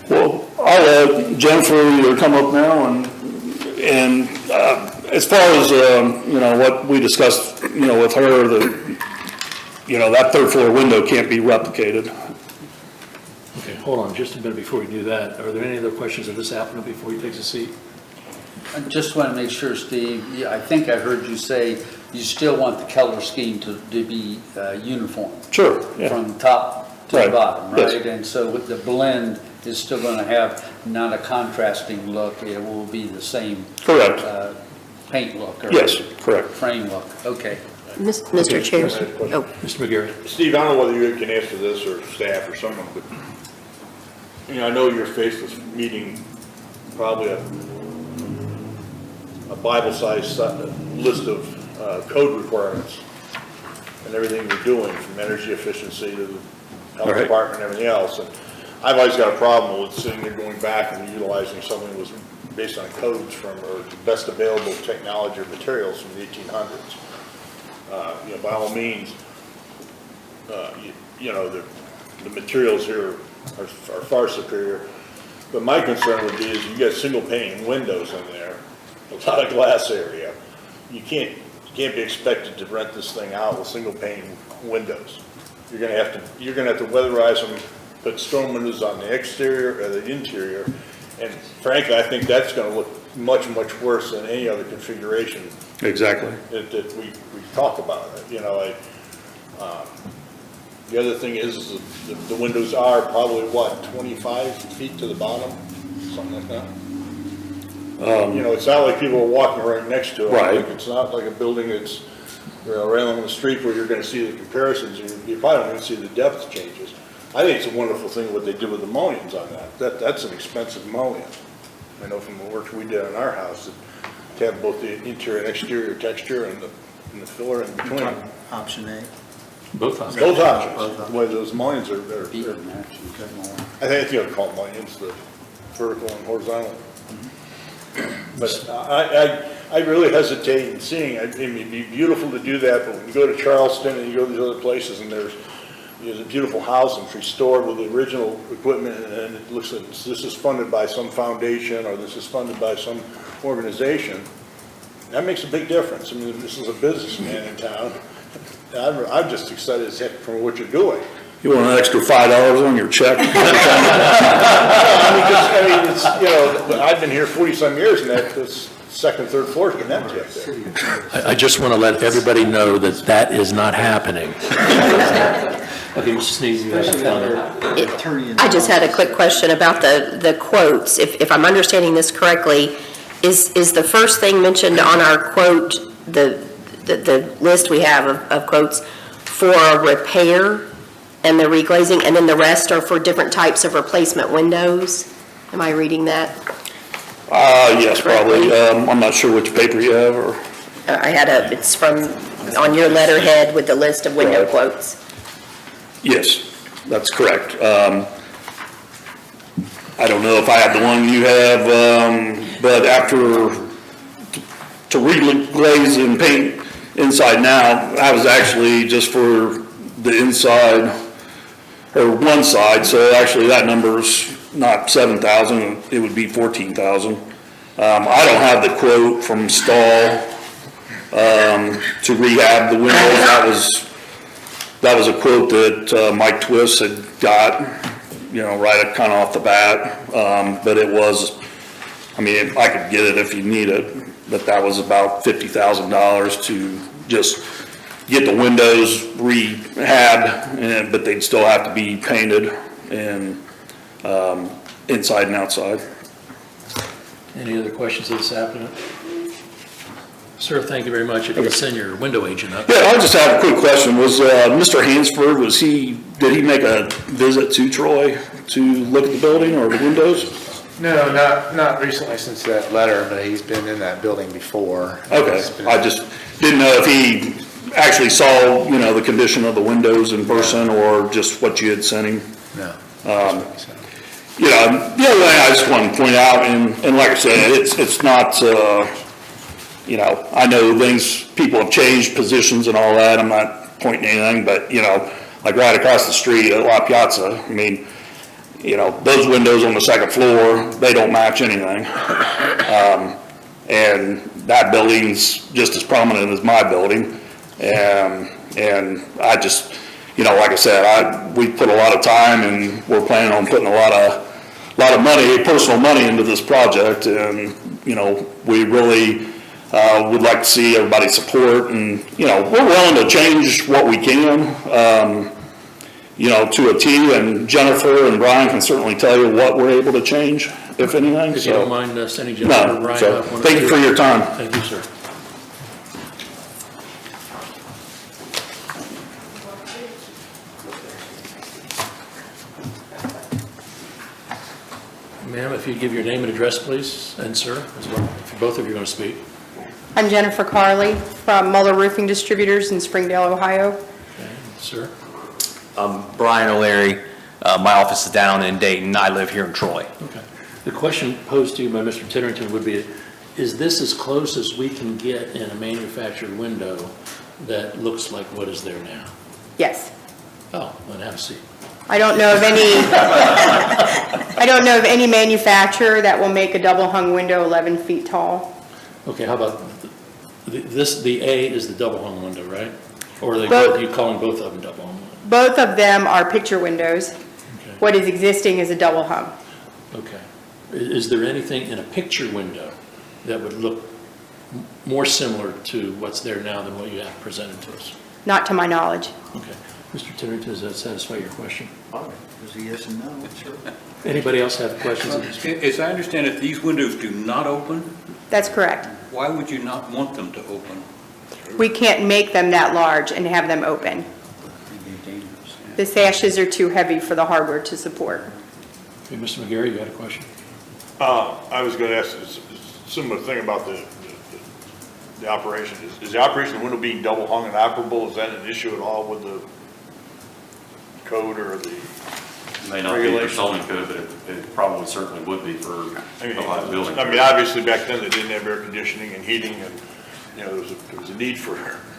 [SPEAKER 12] Well, I'll let Jennifer either come up now and as far as, what we discussed, with her, that third floor window can't be replicated.
[SPEAKER 1] Okay, hold on just a minute before we do that. Are there any other questions of this applicant before he takes a seat?
[SPEAKER 3] I just want to make sure, Steve, I think I heard you say you still want the color scheme to be uniform.
[SPEAKER 12] Sure, yeah.
[SPEAKER 3] From top to
[SPEAKER 12] Right,
[SPEAKER 3] bottom,
[SPEAKER 12] yes.
[SPEAKER 3] right? And so with the blend is still going to have not a contrasting look, it will be the same.
[SPEAKER 12] Correct.
[SPEAKER 3] Paint look. Or
[SPEAKER 12] Yes, correct.
[SPEAKER 3] Frame look, okay.
[SPEAKER 7] Mr. Chair? Oh,
[SPEAKER 1] Mr. McGarry?
[SPEAKER 10] Steve, I don't know whether you can answer this or staff or someone, but, I know you're faced with meeting probably a Bible-sized list of code requirements and everything you're doing, from energy efficiency to the health
[SPEAKER 12] All right.
[SPEAKER 10] department and everything else. And I've always got a problem with sitting there going back and utilizing something that was based on codes from, or the best available technology or materials from the 1800s. By all means, the materials here are far superior. But my concern would be is you get single pane windows in there, a lot of glass area. You can't be expected to rent this thing out with single pane windows. You're gonna have to weatherize them, put storm windows on the exterior or the interior. And frankly, I think that's gonna look much, much worse than any other configuration
[SPEAKER 12] Exactly.
[SPEAKER 10] that we talk about. The other thing is the windows are probably, 25 feet to the bottom, something like that? It's not like people are walking right next to it.
[SPEAKER 12] Right.
[SPEAKER 10] Like, it's not like a building that's, right along the street where you're gonna see the comparisons, and you probably don't even see the depth changes. I think it's a wonderful thing what they did with the mullions on that. That's an expensive mullion. I know from the work we did on our house, to have both the interior and exterior texture and the filler in between.
[SPEAKER 4] Option A.
[SPEAKER 1] Both options.
[SPEAKER 10] Both options, the way those mullions are,
[SPEAKER 3] Beaver match, you got more.
[SPEAKER 10] I think you call them mullions, the vertical and horizontal. But I really hesitate in seeing, it'd be beautiful to do that, but when you go to Charleston and you go to these other places and there's a beautiful house and restored with the original equipment, and it looks like this is funded by some foundation or this is funded by some organization, that makes a big difference. I mean, this is a businessman in town. I'm just excited as heck for what you're doing.
[SPEAKER 12] You want an extra $5 on your check?
[SPEAKER 10] I've been here 40-some years, and that this second, third floor's been empty up there.
[SPEAKER 1] I just want to let everybody know that that is not happening. Okay, Mr. Sneed, you have a comment?
[SPEAKER 7] I just had a quick question about the quotes. If I'm understanding this correctly, is the first thing mentioned on our quote, the list we have of quotes for repair and the reglazing, and then the rest are for different types of replacement windows? Am I reading that?
[SPEAKER 12] Yes, probably. I'm not sure which paper you have, or,
[SPEAKER 7] It's from, on your letterhead with the list of window
[SPEAKER 12] Right.
[SPEAKER 7] quotes.
[SPEAKER 12] yes, that's correct. I don't know if I have the one you have, but after, to reglaze and paint inside now, that was actually just for the inside, or one side, so actually that number's not 7,000, it would be 14,000. I don't have the quote from Stahl, to rehab the windows. That was a quote that Mike Twist had got, right kind of off the bat. But it was, I mean, I could get it if you need it, but that was about $50,000 to just get the windows rehabbed, but they'd still have to be painted and inside and outside.
[SPEAKER 1] Any other questions of this applicant? Sir, thank you very much. If you could send your window agent up.
[SPEAKER 12] Yeah, I just have a quick question. Was Mr. Hansford, did he make a visit to Troy to look at the building or the windows?
[SPEAKER 9] No, not recently since that letter, but he's been in that building before.
[SPEAKER 12] Okay,
[SPEAKER 9] He's been-
[SPEAKER 12] I just didn't know if he actually saw, the condition of the windows in person or just what you had sent him.
[SPEAKER 9] No.
[SPEAKER 12] The other thing I just want to point out, and like I said, it's not, I know people have changed positions and all that, I'm not pointing anything, but, like right across the street at La Piazza, I mean, those windows on the second floor, they don't match anything. And that building's just as prominent as my building. And I just, like I said, we put a lot of time and we're planning on putting a lot of money, personal money into this project. And, we really would like to see everybody's support, and, we're willing to change what we can, to a T, and Jennifer and Brian can certainly tell you what we're able to change, if anything.
[SPEAKER 1] If you don't mind sending Jennifer or
[SPEAKER 12] No,
[SPEAKER 1] Brian
[SPEAKER 12] so
[SPEAKER 1] up. one or
[SPEAKER 12] thank you
[SPEAKER 1] two.
[SPEAKER 12] for your time.
[SPEAKER 1] Thank you, sir. Ma'am, if you'd give your name and address, please, and sir, as well, if both of you are going to speak.
[SPEAKER 13] I'm Jennifer Carley from Muller Roofing Distributors in Springdale, Ohio.
[SPEAKER 1] Okay, sir.
[SPEAKER 14] Brian O'Leary. My office is down in Dayton. I live here in Troy.
[SPEAKER 1] Okay. The question posed to you by Mr. Titterington would be, is this as close as we can get in a manufactured window that looks like what is there now?
[SPEAKER 13] Yes.
[SPEAKER 1] Oh, then have a seat.
[SPEAKER 13] I don't know of any manufacturer that will make a double hung window 11 feet tall.
[SPEAKER 1] Okay, how about the A is the double hung window, right? Or are
[SPEAKER 13] Both.
[SPEAKER 1] you calling both of them double hung?
[SPEAKER 13] Both of them are picture windows.
[SPEAKER 1] Okay.
[SPEAKER 13] What is existing is a double hung.
[SPEAKER 1] Okay. Is there anything in a picture window that would look more similar to what's there now than what you have presented to us?
[SPEAKER 13] Not to my knowledge.
[SPEAKER 1] Okay. Mr. Titterington, does that satisfy your question?
[SPEAKER 4] Is a yes and no, sure.
[SPEAKER 1] Anybody else have questions?
[SPEAKER 11] As I understand it, these windows do not open?
[SPEAKER 13] That's correct.
[SPEAKER 11] Why would you not want them to open?
[SPEAKER 13] We can't make them that large and have them open. The sashes are too heavy for the hardware to support.
[SPEAKER 1] Okay, Mr. McGarry, you had a question?
[SPEAKER 10] I was gonna ask a similar thing about the operation. Is the operation of the window being double hung and operable, is that an issue at all with the code or the
[SPEAKER 5] May not be for
[SPEAKER 10] regulations?
[SPEAKER 5] zoning code, but it probably certainly would be for a building.
[SPEAKER 10] I mean, obviously back then they didn't have air conditioning and heating and, there was a need for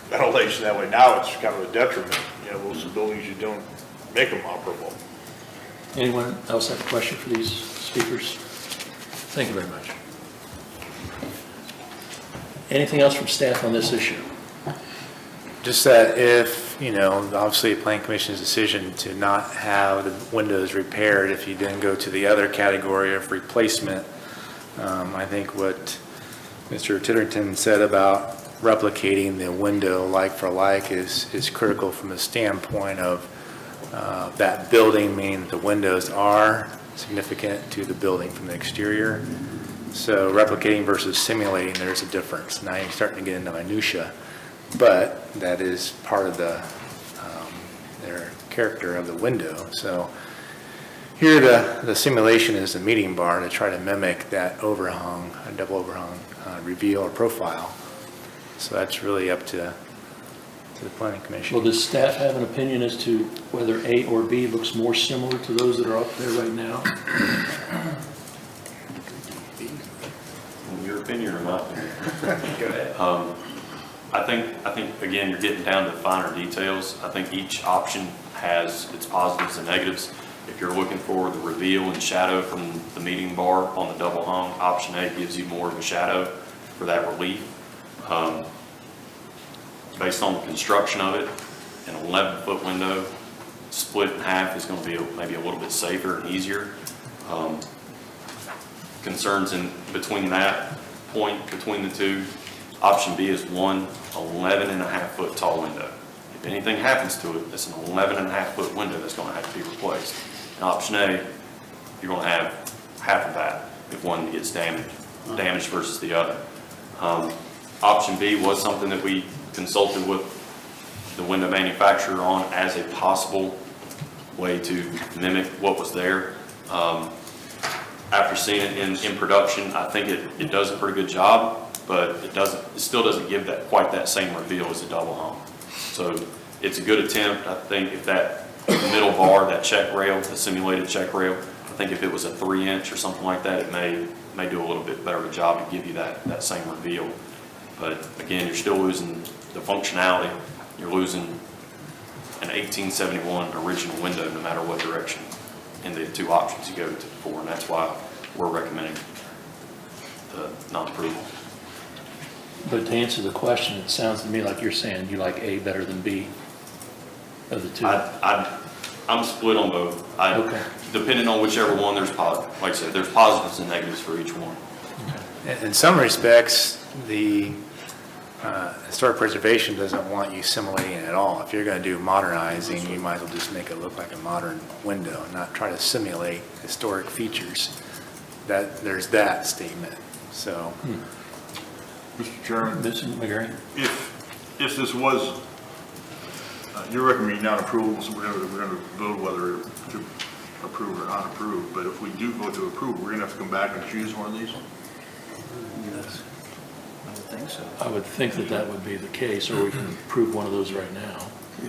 [SPEAKER 10] ventilation that way. Now it's kind of a detriment, those buildings you don't make them operable.
[SPEAKER 1] Anyone else have a question for these speakers? Thank you very much. Anything else from staff on this issue?
[SPEAKER 9] Just that if, obviously a plan commission's decision to not have the windows repaired, if you then go to the other category of replacement, I think what Mr. Titterton said about replicating the window like for like is critical from the standpoint of that building, meaning the windows are significant to the building from the exterior. So replicating versus simulating, there's a difference. Now you're starting to get into minutia, but that is part of their character of the window. So here the simulation is the meeting bar to try to mimic that overhung, a double overhung reveal or profile. So that's really up to the planning commission.
[SPEAKER 1] Well, does staff have an opinion as to whether A or B looks more similar to those that are up there right now?
[SPEAKER 5] In your opinion or not? Go ahead. I think, again, you're getting down to finer details. I think each option has its positives and negatives. If you're looking for the reveal and shadow from the meeting bar on the double hung, option A gives you more of a shadow for that relief. Based on the construction of it, an 11-foot window split in half is going to be maybe a little bit safer and easier. Concerns in between that point, between the two, option B is one 11.5-foot tall window. If anything happens to it, it's an 11.5-foot window that's going to have to be replaced. And option A, you're going to have half of that if one gets damaged versus the other. Option B was something that we consulted with the window manufacturer on as a possible way to mimic what was there. After seeing it in production, I think it does a pretty good job, but it still doesn't give that quite that same reveal as a double hung. So it's a good attempt. I think if that middle bar, that check rail, the simulated check rail, I think if it was a 3-inch or something like that, it may do a little bit better of a job to give you that same reveal. But again, you're still losing the functionality. You're losing an 1871 original window no matter what direction in the two options you go for, and that's why we're recommending the non-approval.
[SPEAKER 1] But to answer the question, it sounds to me like you're saying you like A better than B of the two.
[SPEAKER 5] I'm split on both.
[SPEAKER 1] Okay.
[SPEAKER 5] Depending on whichever one, there's positive. Like I said, there's positives and negatives for each one.
[SPEAKER 9] In some respects, the historic preservation doesn't want you simulating it at all. If you're going to do modernizing, you might as well just make it look like a modern window, not try to simulate historic features. There's that statement. So,
[SPEAKER 10] Mr. Chairman,
[SPEAKER 1] Mr. McGarry?
[SPEAKER 10] if this was, you're recommending non-approval, so we're going to vote whether to approve or not approve, but if we do vote to approve, we're going to have to come back and choose one of these?
[SPEAKER 4] Yes. I would think so.
[SPEAKER 1] I would think that would be the case, or we can approve one of those right now,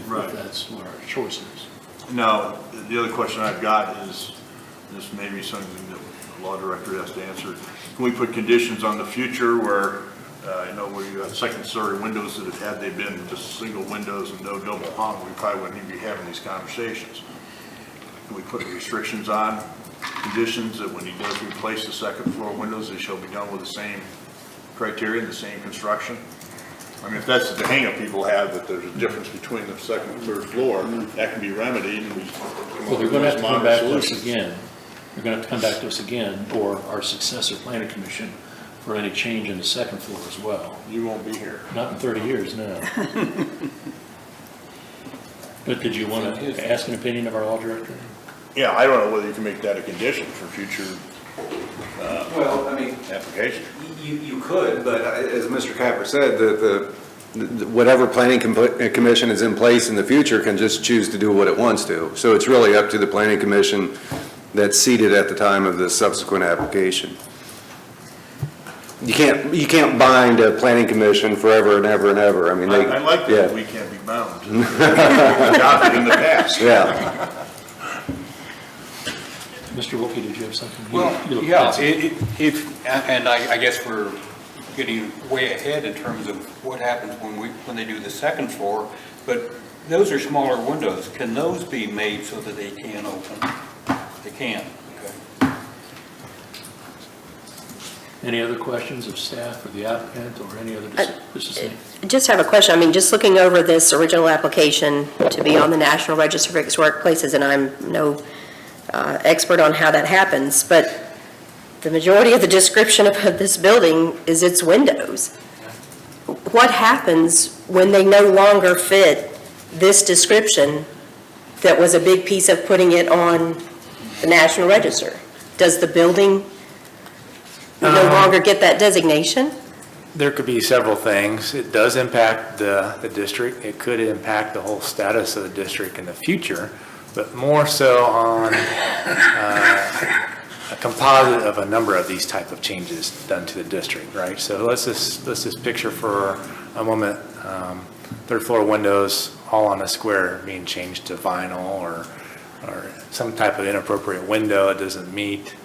[SPEAKER 10] Right.
[SPEAKER 1] if that's what our choice is.
[SPEAKER 10] Now, the other question I've got is, this may be something that the law director has to answer. Can we put conditions on the future where, where you have second-story windows that had they been just single windows and no double hung, we probably wouldn't even be having these conversations. Can we put restrictions on conditions that when he does replace the second floor windows, they shall be done with the same criteria, the same construction? I mean, if that's the hang-up people have, that there's a difference between the second and third floor, that can be remedied. And
[SPEAKER 1] Well, they're going to have to come back to us again. They're going to have to come back to us again, or our successor planning commission, for any change in the second floor as well.
[SPEAKER 10] You won't be here.
[SPEAKER 1] Not in 30 years, no. But did you want to ask an opinion of our law director?
[SPEAKER 10] Yeah, I don't know whether you can make that a condition for future
[SPEAKER 6] Well, I mean,
[SPEAKER 10] application.
[SPEAKER 6] you could, but as Mr. Capper said, whatever planning commission is in place in the future can just choose to do what it wants to. So it's really up to the planning commission that's seated at the time of the subsequent application. You can't bind a planning commission forever and ever and ever. I mean,
[SPEAKER 10] I like that,
[SPEAKER 6] yeah.
[SPEAKER 10] we can't be bound. We've adopted in the past.
[SPEAKER 6] Yeah.
[SPEAKER 1] Mr. Wilkie, did you have something?
[SPEAKER 11] Well,
[SPEAKER 1] You look
[SPEAKER 11] yeah,
[SPEAKER 1] pensive.
[SPEAKER 11] and I guess we're getting way ahead in terms of what happens when they do the second floor, but those are smaller windows. Can those be made so that they can open? They can, okay.
[SPEAKER 1] Any other questions of staff or the applicant or any other decision?
[SPEAKER 7] Just have a question. I mean, just looking over this original application to be on the National Register of Historic Places, and I'm no expert on how that happens, but the majority of the description of this building is its windows. What happens when they no longer fit this description that was a big piece of putting it on the National Register? Does the building no longer get that designation?
[SPEAKER 9] There could be several things. It does impact the district. It could impact the whole status of the district in the future, but more so on a composite of a number of these type of changes done to the district, right? So let's just picture for a moment, third floor windows all on a square being changed to vinyl or some type of inappropriate window it doesn't meet.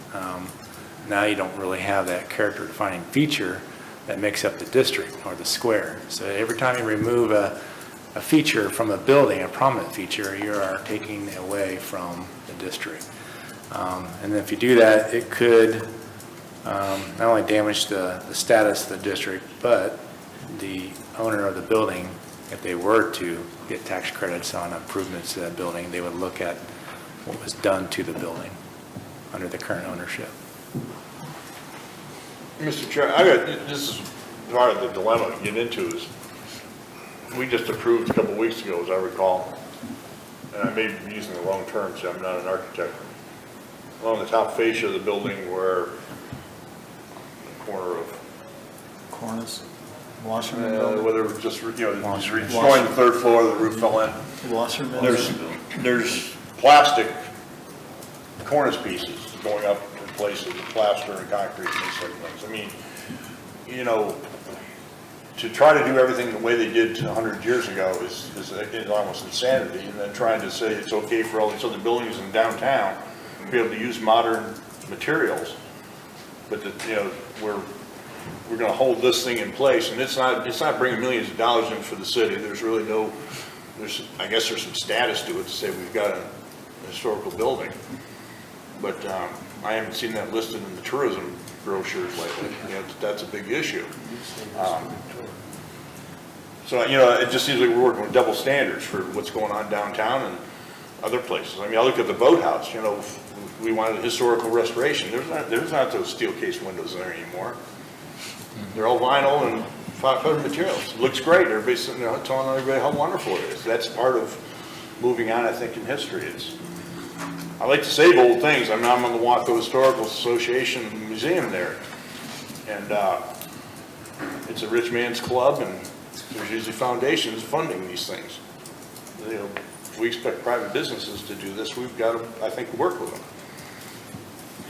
[SPEAKER 9] Now you don't really have that character defining feature that makes up the district or the square. So every time you remove a feature from a building, a prominent feature, you are taking away from the district. And then if you do that, it could not only damage the status of the district, but the owner of the building, if they were to get tax credits on improvements to that building, they would look at what was done to the building under the current ownership.
[SPEAKER 10] Mr. Chair, this is part of the dilemma to get into is, we just approved a couple of weeks ago, as I recall, and I may be using the wrong terms, I'm not an architect, along the top fascia of the building where the corner of
[SPEAKER 4] Cornice, Wasserman Building.
[SPEAKER 10] whether it was just, just restoring the third floor, the roof fell in.
[SPEAKER 4] Wasserman.
[SPEAKER 10] There's plastic cornice pieces going up in places with plaster and concrete and these sort of things. I mean, to try to do everything the way they did 100 years ago is almost insanity. And then trying to say it's okay for all these other buildings in downtown to be able to use modern materials, but that, we're going to hold this thing in place, and it's not bringing millions of dollars in for the city. There's really I guess there's some status to it to say we've got a historical building, but I haven't seen that listed in the tourism brochures lately. That's a big issue. So it just seems like we're working with double standards for what's going on downtown and other places. I mean, I look at the boathouse. We wanted a historical restoration. There's not those steel case windows in there anymore. They're all vinyl and fiber materials. It looks great. Everybody's sitting there telling everybody how wonderful it is. That's part of moving on, I think, in history. I like to save old things. I'm on the Watco Historical Association Museum there. And it's a rich man's club, and there's usually foundations funding these things. If we expect private businesses to do this, we've got to, I think, work with them.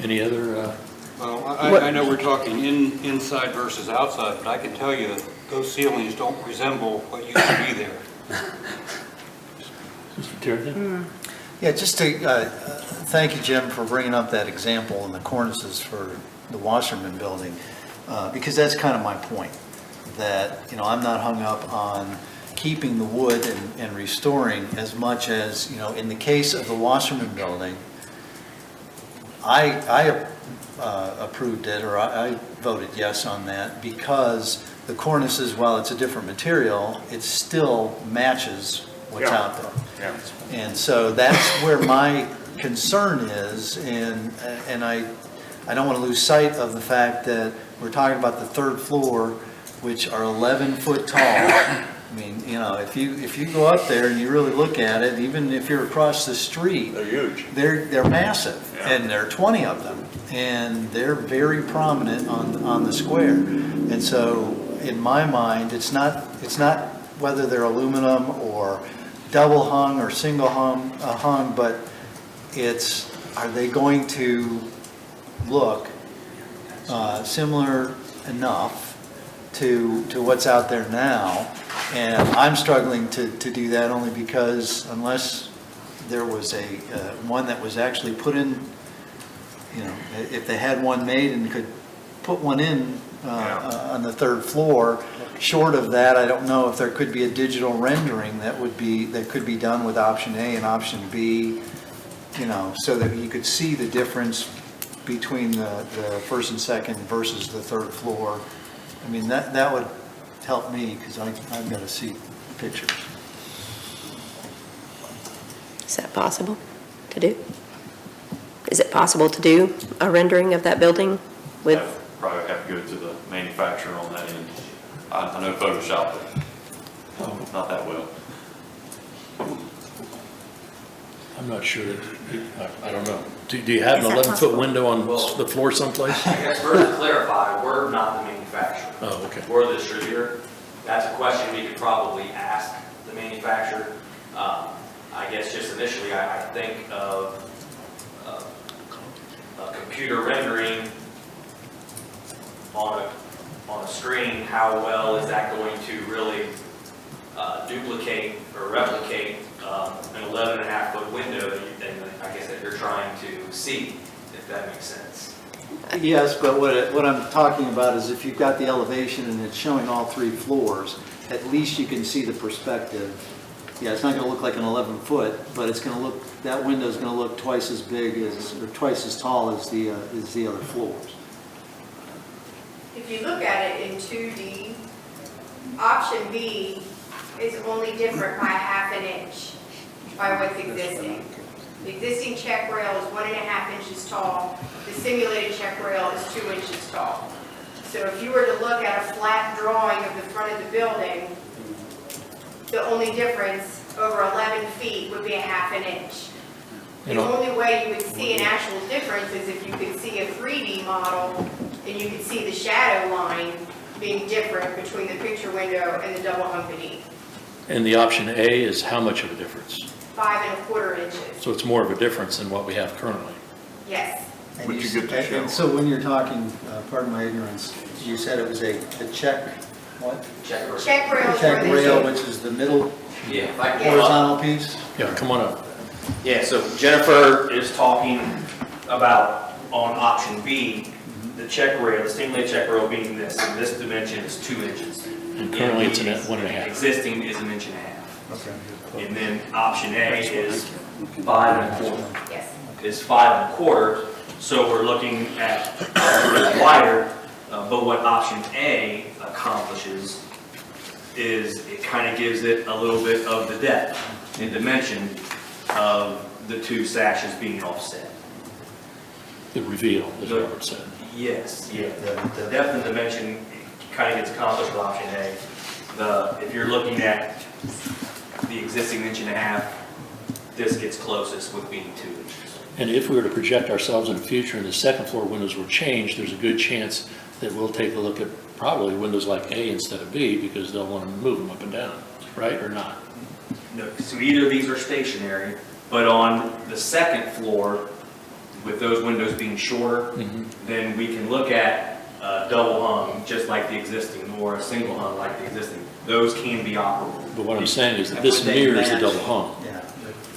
[SPEAKER 1] Any other?
[SPEAKER 11] Well, I know we're talking inside versus outside, but I can tell you those ceilings don't resemble what used to be there.
[SPEAKER 1] Mr. Terry?
[SPEAKER 4] Yeah, just to thank you, Jim, for bringing up that example in the cornices for the Wasserman Building, because that's kind of my point, that, I'm not hung up on keeping the wood and restoring as much as, in the case of the Wasserman Building, I approved it, or I voted yes on that, because the cornices, while it's a different material, it still matches what's out there.
[SPEAKER 10] Yeah.
[SPEAKER 4] And so that's where my concern is, and I don't want to lose sight of the fact that we're talking about the third floor, which are 11 foot tall. I mean, if you go up there and you really look at it, even if you're across the street,
[SPEAKER 10] They're huge.
[SPEAKER 4] they're massive,
[SPEAKER 10] Yeah.
[SPEAKER 4] and there are 20 of them, and they're very prominent on the square. And so, in my mind, it's not whether they're aluminum or double hung or single hung, but are they going to look similar enough to what's out there now? And I'm struggling to do that only because unless there was one that was actually put in, if they had one made and could put one in on the third floor, short of that, I don't know if there could be a digital rendering that could be done with option A and option B, so that you could see the difference between the first and second versus the third floor. I mean, that would help me, because I've got to see pictures.
[SPEAKER 7] Is that possible to do? Is it possible to do a rendering of that building With-
[SPEAKER 5] Probably have to go to the manufacturer on that end. I know Photoshop, but not that well.
[SPEAKER 1] I'm not sure, I don't know. Do you have an 11-foot window on the floor someplace?
[SPEAKER 14] I guess first to clarify, we're not the manufacturer.
[SPEAKER 1] Oh, okay.
[SPEAKER 14] We're the distributor. That's a question we could probably ask the manufacturer. I guess just initially, I think of a computer rendering on a screen, how well is that going to really duplicate or replicate an 11.5-foot window I guess that you're trying to see, if that makes sense.
[SPEAKER 4] Yes, but what I'm talking about is if you've got the elevation and it's showing all 3 floors, at least you can see the perspective. Yeah, it's not going to look like an 11-foot, but it's going to look, that window's going to look twice as big as, or twice as tall as the other floors.
[SPEAKER 13] If you look at it in 2D, option B is only different by ½ an inch by what's existing. The existing check rail is 1.5 inches tall. The simulated check rail is 2 inches tall. So if you were to look at a flat drawing of the front of the building, the only difference over 11 feet would be ½ an inch. The only way you would see an actual difference is if you could see a 3D model and you could see the shadow line being different between the picture window and the double hung beneath.
[SPEAKER 1] And the option A is how much of a difference?
[SPEAKER 13] 5¼ inches.
[SPEAKER 1] So it's more of a difference than what we have currently.
[SPEAKER 13] Yes.
[SPEAKER 10] But you get to show.
[SPEAKER 4] And so when you're talking, pardon my ignorance, you said it was a check, what?
[SPEAKER 14] Check rail.
[SPEAKER 13] Check rail is
[SPEAKER 4] Check
[SPEAKER 13] where
[SPEAKER 4] rail,
[SPEAKER 13] the
[SPEAKER 4] which is the middle
[SPEAKER 14] Yeah, if I can pull up.
[SPEAKER 4] horizontal piece?
[SPEAKER 1] Yeah, come on up.
[SPEAKER 14] Yeah, so Jennifer is talking about on option B, the check rail, the simulated check rail being this, and this dimension is 2 inches.
[SPEAKER 1] And currently it's an 1.5.
[SPEAKER 14] Existing is 1.5 inches.
[SPEAKER 4] Okay.
[SPEAKER 14] And then option A is 5.25.
[SPEAKER 13] Yes.
[SPEAKER 14] Is 5.25, so we're looking at a little wider, but what option A accomplishes is it kind of gives it a little bit of the depth and dimension of the 2 sashes being offset.
[SPEAKER 1] The reveal, as Robert said.
[SPEAKER 14] Yes, yeah, the depth and dimension kind of gets accomplished with option A. If you're looking at the existing 1.5 inches, this gets closest with being 2 inches.
[SPEAKER 1] And if we were to project ourselves in the future and the second floor windows were changed, there's a good chance that we'll take a look at probably windows like A instead of B because they'll want to move them up and down, right, or not?
[SPEAKER 14] No, so either of these are stationary, but on the second floor, with those windows being shorter, then we can look at double hung, just like the existing, or a single hung like the existing. Those can be operable.
[SPEAKER 1] But what I'm saying is that this mirrors the double hung.
[SPEAKER 4] Yeah.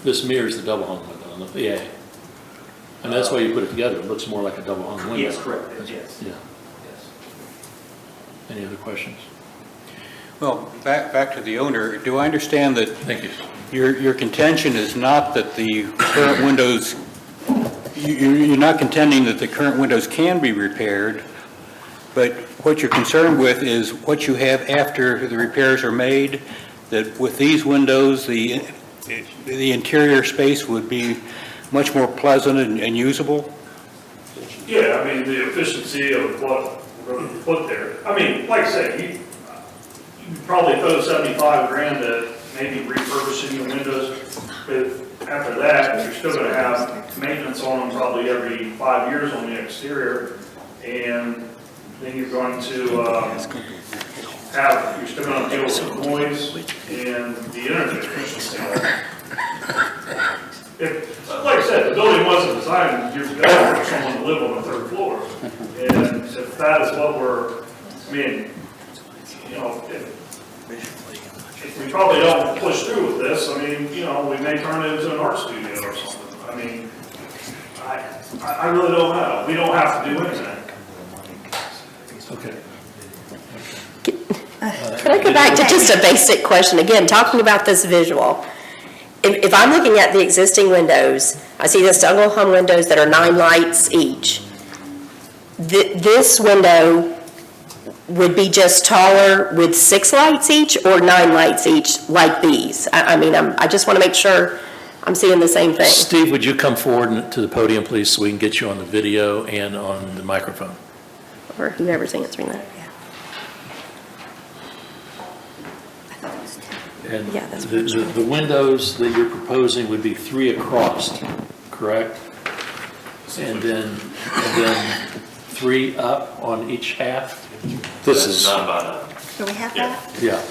[SPEAKER 1] This mirrors the double hung window on the A. And that's why you put it together. It looks more like a double hung window.
[SPEAKER 14] Yes, correct, yes.
[SPEAKER 1] Yeah.
[SPEAKER 14] Yes.
[SPEAKER 1] Any other questions?
[SPEAKER 11] Well, back to the owner, do I understand that
[SPEAKER 1] Thank you.
[SPEAKER 11] your contention is not that the current windows, you're not contending that the current windows can be repaired, but what you're concerned with is what you have after the repairs are made, that with these windows, the interior space would be much more pleasant and usable?
[SPEAKER 12] Yeah, I mean, the efficiency of what we're going to put there. I mean, like I said, you probably throw 75 grand at maybe refurbishing the windows, but after that, you're still going to have maintenance on them probably every 5 years on the exterior, and then you're going to you're still going to deal with the noise and the energy efficiency. Like I said, the building wasn't designed years ago for someone to live on the 3rd floor. And if that is what we're, I mean, you know, if we probably don't push through with this, I mean, you know, we may turn it into an art studio or something. I mean, I really don't know. We don't have to do anything.
[SPEAKER 1] Okay.
[SPEAKER 7] Can I go back to just a basic question? Again, talking about this visual. If I'm looking at the existing windows, I see the double hung windows that are 9 lights each. This window would be just taller with 6 lights each or 9 lights each like these? I mean, I just want to make sure I'm seeing the same thing.
[SPEAKER 1] Steve, would you come forward to the podium, please, so we can get you on the video and on the microphone?
[SPEAKER 7] or whoever's answering that.
[SPEAKER 1] And
[SPEAKER 7] Yeah, that's
[SPEAKER 1] the windows that you're proposing would be 3 across, correct? And then 3 up on each half?
[SPEAKER 12] This is,
[SPEAKER 5] 9 by 9.
[SPEAKER 2] Do we have
[SPEAKER 5] Yeah.
[SPEAKER 2] that?
[SPEAKER 1] Yeah.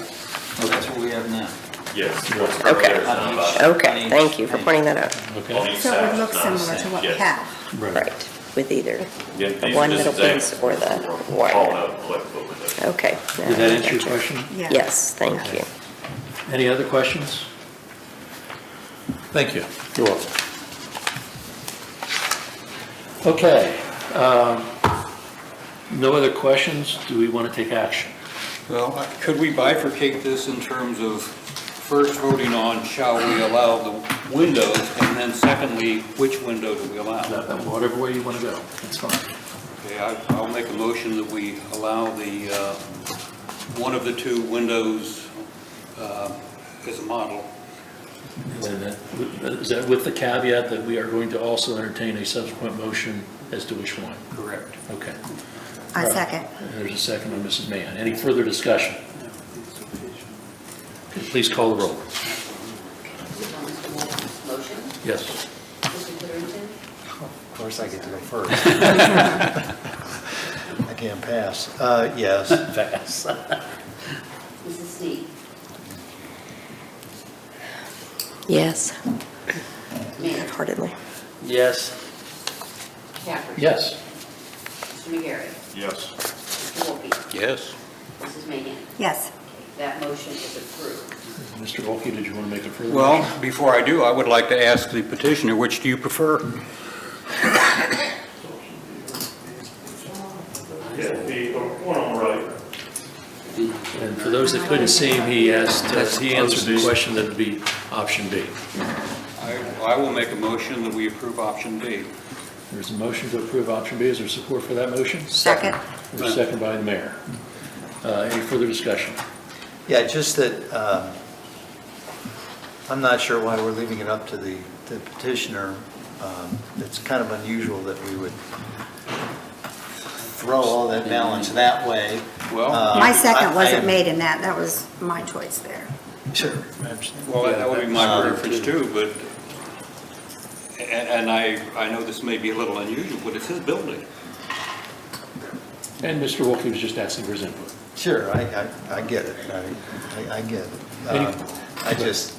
[SPEAKER 4] That's what we have now.
[SPEAKER 5] Yes. what's current
[SPEAKER 7] Okay.
[SPEAKER 5] there is 9 by 9.
[SPEAKER 7] Okay, thank you for pointing that out.
[SPEAKER 5] On
[SPEAKER 1] Okay,
[SPEAKER 5] each
[SPEAKER 2] So it
[SPEAKER 5] side
[SPEAKER 2] would
[SPEAKER 5] is
[SPEAKER 2] look
[SPEAKER 5] 9
[SPEAKER 2] similar to what we
[SPEAKER 5] yes.
[SPEAKER 2] have.
[SPEAKER 1] right.
[SPEAKER 7] Right, with either
[SPEAKER 5] Yeah,
[SPEAKER 7] the
[SPEAKER 5] these
[SPEAKER 7] one
[SPEAKER 5] are just
[SPEAKER 7] middle piece
[SPEAKER 5] examples
[SPEAKER 7] or the
[SPEAKER 5] from
[SPEAKER 7] wire.
[SPEAKER 5] all of electrical windows.
[SPEAKER 7] Okay.
[SPEAKER 1] Did that answer your question?
[SPEAKER 2] Yeah.
[SPEAKER 7] Yes, thank you.
[SPEAKER 1] Any other questions? Thank you.
[SPEAKER 12] you're welcome.
[SPEAKER 1] Okay. No other questions? Do we want to take action?
[SPEAKER 11] Well, could we bifurcate this in terms of first voting on shall we allow the windows, and then secondly, which window do we allow?
[SPEAKER 1] Whatever way you want to go, it's fine.
[SPEAKER 11] Okay, I'll make a motion that we allow the, one of the 2 windows as a model.
[SPEAKER 1] Is that with the caveat that we are going to also entertain a subsequent motion as to which one?
[SPEAKER 11] Correct.
[SPEAKER 1] Okay.
[SPEAKER 2] I second.
[SPEAKER 1] There's a second on Mrs. Mahan. Any further discussion? Okay, please call the roll.
[SPEAKER 2] Motion,
[SPEAKER 1] Yes.
[SPEAKER 2] Mr. Titterington,
[SPEAKER 4] Of course, I get to go first. I can't pass. Yes.
[SPEAKER 1] Pass.
[SPEAKER 2] Mrs. Snead,
[SPEAKER 7] Yes,
[SPEAKER 2] Mayor,
[SPEAKER 7] half-heartedly.
[SPEAKER 3] Yes.
[SPEAKER 2] Capper.
[SPEAKER 1] Yes.
[SPEAKER 2] Mr. McGarry,
[SPEAKER 5] Yes.
[SPEAKER 2] Mr. Wolke,
[SPEAKER 11] Yes.
[SPEAKER 2] Mrs. Mahan.
[SPEAKER 13] Yes.
[SPEAKER 2] That motion is approved.
[SPEAKER 1] Mr. Volkey, did you want to make a further?
[SPEAKER 11] Well,
[SPEAKER 1] motion?
[SPEAKER 11] before I do, I would like to ask the petitioner, which do you prefer?
[SPEAKER 5] Yeah, the one on the right.
[SPEAKER 1] And for those that couldn't see him, he answered the question that would be option B.
[SPEAKER 11] I will make a motion that we approve option B.
[SPEAKER 1] There's a motion to approve option B. Is there support for that motion?
[SPEAKER 2] Second.
[SPEAKER 1] There's a second by the mayor. Any further discussion?
[SPEAKER 4] Yeah, just that, I'm not sure why we're leaving it up to the petitioner. It's kind of unusual that we would throw all that balance that way.
[SPEAKER 11] Well,
[SPEAKER 2] My second
[SPEAKER 4] I-
[SPEAKER 2] wasn't made in that was my choice there.
[SPEAKER 4] Sure, I understand.
[SPEAKER 11] well, that would be my preference too, but, and I know this may be a little unusual, but it's his building.
[SPEAKER 1] And Mr. Volkey was just asking for his input.
[SPEAKER 4] Sure, I get it. I get it. I just,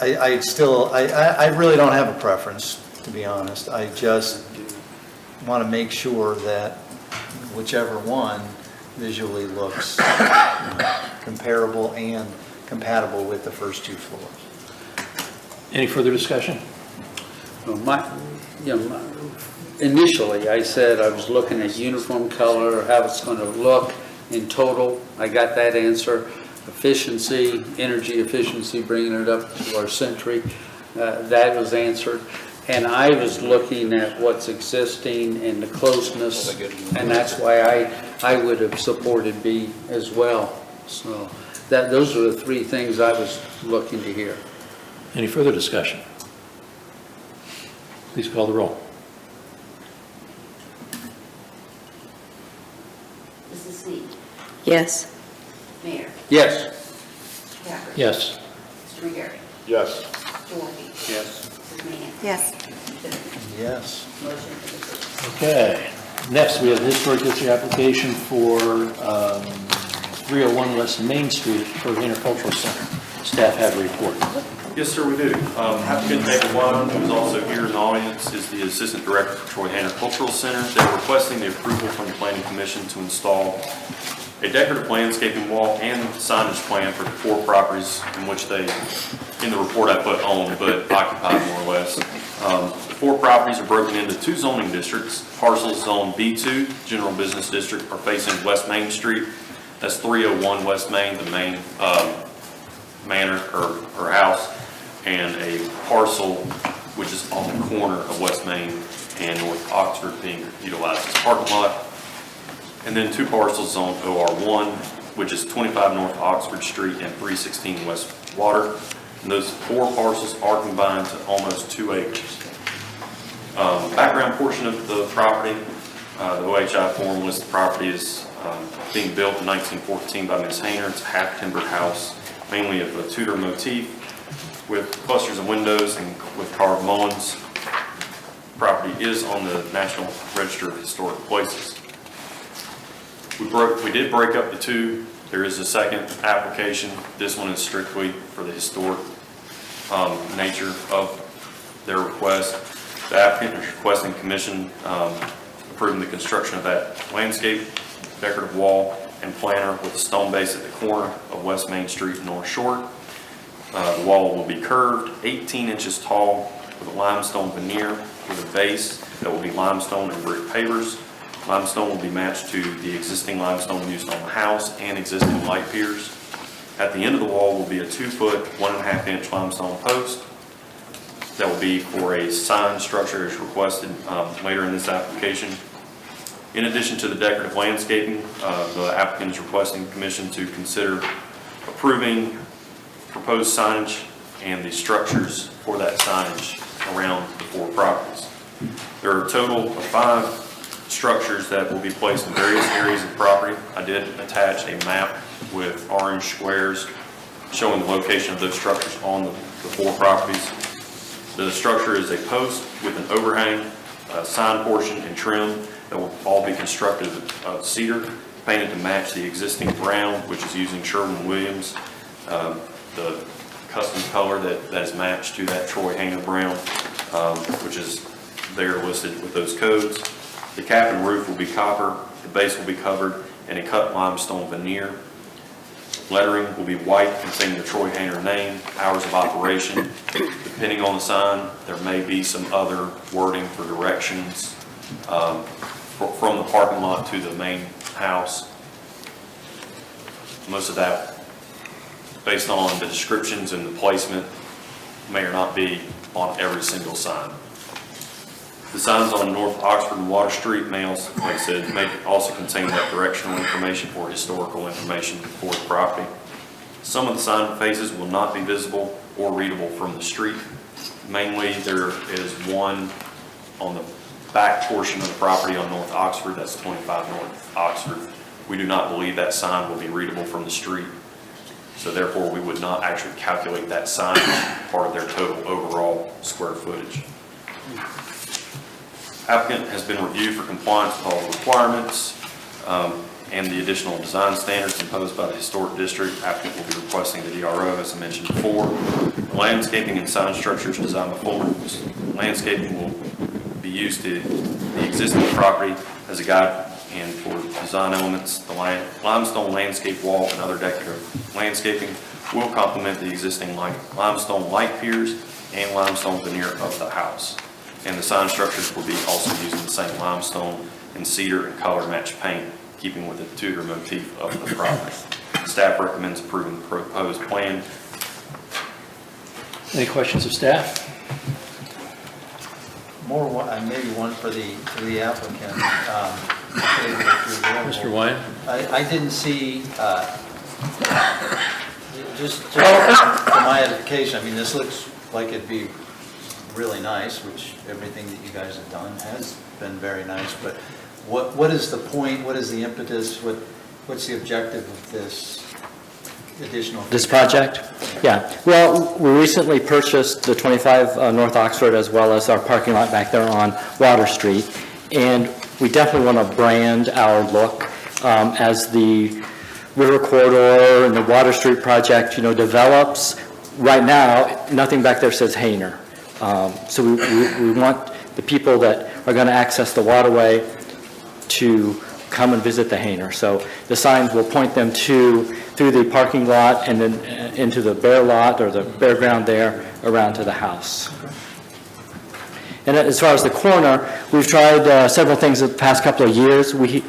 [SPEAKER 4] I still, I really don't have a preference, to be honest. I just want to make sure that whichever one visually looks comparable and compatible with the first 2 floors.
[SPEAKER 1] Any further discussion?
[SPEAKER 3] Initially, I said I was looking at uniform color, how it's going to look in total. I got that answer. Efficiency, energy efficiency, bringing it up to our century, that was answered. And I was looking at what's existing and the closeness, and that's why I would have supported B as well. So those are the 3 things I was looking to hear.
[SPEAKER 1] Any further discussion? Please call the roll.
[SPEAKER 2] Mrs. Snead,
[SPEAKER 7] Yes.
[SPEAKER 2] Mayor,
[SPEAKER 3] Yes.
[SPEAKER 2] Capper.
[SPEAKER 1] Yes.
[SPEAKER 2] Mr. McGarry,
[SPEAKER 10] Yes.
[SPEAKER 2] Mr. Wolke,
[SPEAKER 11] Yes.
[SPEAKER 2] Mrs. Mahan.
[SPEAKER 13] Yes.
[SPEAKER 4] Yes.
[SPEAKER 2] Motion is approved.
[SPEAKER 1] Okay. Next, we have the historic district application for 301 West Main Street for the Intercultural Center. Staff have a report.
[SPEAKER 5] Yes, sir, we do. Applicant David Waddle, who is also here in the audience, is the Assistant Director for Troy Hanner Cultural Center. They're requesting the approval from the Planning Commission to install a decorative landscaping wall and signage plan for the 4 properties in which they, in the report I put own, but occupy more or less. The 4 properties are broken into 2 zoning districts. Parcels zone B2, General Business District, are facing West Main Street. That's 301 West Main, the main manor or house, and a parcel which is on the corner of West Main and North Oxford being utilized as parking lot. And then 2 parcels on OR1, which is 25 North Oxford Street and 316 West Water. And those 4 parcels are combined to almost 2 acres. Background portion of the property, The OHI form lists the property as being built in 1914 by Ms. Hayner. It's a half-timbered house, mainly of a Tudor motif, with clusters of windows and with carved mullions. Property is on the National Register of Historic Places. We did break up the two. There is a second application. This one is strictly for the historic nature of their request. The applicant is requesting commission approving the construction of that landscape, decorative wall, and planter with a stone base at the corner of West Main Street and North Shore. The wall will be curved, 18 inches tall, with a limestone veneer with a base that will be limestone and brick pavers. Limestone will be matched to the existing limestone used on the house and existing light piers. At the end of the wall will be a 2-foot, 1.5-inch limestone post that will be for a sign structure as requested later in this application. In addition to the decorative landscaping, the applicant is requesting commission to consider approving proposed signage and the structures for that signage around the 4 properties. There are a total of 5 structures that will be placed in various areas of property. I did attach a map with orange squares showing the location of those structures on the 4 properties. The structure is a post with an overhang, a sign portion, and trim that will all be constructed of cedar, painted to match the existing brown, which is using Sherwin-Williams, the custom color that is matched to that Troy Hayner brown, which is there listed with those codes. The cap and roof will be copper, the base will be covered in a cut limestone veneer. Lettering will be white containing the Troy Hayner name, hours of operation. Depending on the sign, there may be some other wording for directions from the parking lot to the main house. Most of that, based on the descriptions and the placement, may or not be on every single sign. The signs on North Oxford and Water Street may also, like I said, may also contain that directional information for historical information for the property. Some of the sign faces will not be visible or readable from the street. Mainly, there is one on the back portion of the property on North Oxford, that's 25 North Oxford. We do not believe that sign will be readable from the street. So therefore, we would not actually calculate that sign as part of their total overall square footage. Applicant has been reviewed for compliance with all the requirements and the additional design standards imposed by the Historic District. Applicant will be requesting the DRO, as I mentioned before. Landscaping and sign structures designed before. Landscaping will be used to the existing property as a guide and for design elements. The limestone landscape wall and other decorative landscaping will complement the existing limestone light piers and limestone veneer of the house. And the sign structures will be also using the same limestone and cedar and color match paint, keeping with the Tudor motif of the property. Staff recommends approving the proposed plan.
[SPEAKER 1] Any questions of staff?
[SPEAKER 4] Maybe one for the applicant.
[SPEAKER 1] Mr. Wine?
[SPEAKER 4] I didn't see, just for my edification, I mean, this looks like it'd be really nice, which everything that you guys have done has been very nice, but what is the point, what is the impetus, what's the objective of this additional?
[SPEAKER 15] This project? Yeah, well, we recently purchased the 25 North Oxford as well as our parking lot back there on Water Street, and we definitely want to brand our look as the River Corridor and the Water Street project, develops. Right now, nothing back there says Hayner. So we want the people that are going to access the waterway to come and visit the Hayner. So the signs will point them through the parking lot and then into the bare lot or the bare ground there around to the house. And as far as the corner, we've tried several things the past couple of years. We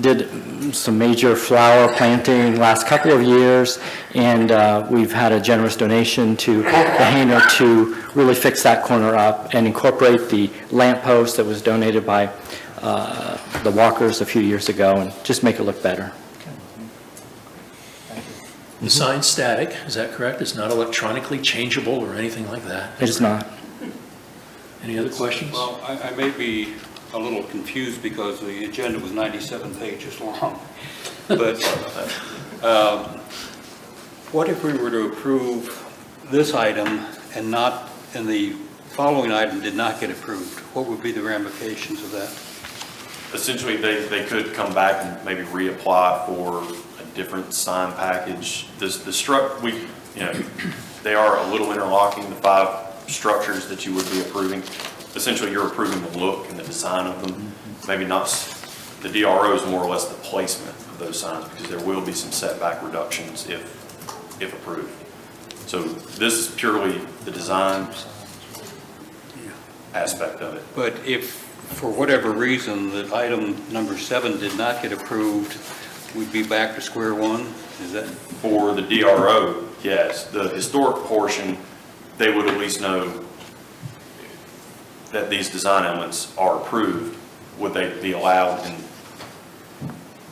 [SPEAKER 15] did some major flower planting last couple of years, and we've had a generous donation to the Hayner to really fix that corner up and incorporate the lamp post that was donated by the Walkers a few years ago and just make it look better.
[SPEAKER 1] The sign's static, is that correct? It's not electronically changeable or anything like that?
[SPEAKER 15] It is not.
[SPEAKER 1] Any other questions?
[SPEAKER 11] Well, I may be a little confused because the agenda was 97 pages long. But what if we were to approve this item and not, and the following item did not get approved? What would be the ramifications of that?
[SPEAKER 5] Essentially, they could come back and maybe reapply for a different sign package. They are a little interlocking, the 5 structures that you would be approving. Essentially, you're approving the look and the design of them. Maybe not, the DRO is more or less the placement of those signs, because there will be some setback reductions if approved. So this is purely the design aspect of it.
[SPEAKER 11] But if, for whatever reason, that item number 7 did not get approved, we'd be back to square one? Is that?
[SPEAKER 5] For the DRO, yes. The historic portion, they would at least know that these design elements are approved. Would they be allowed, and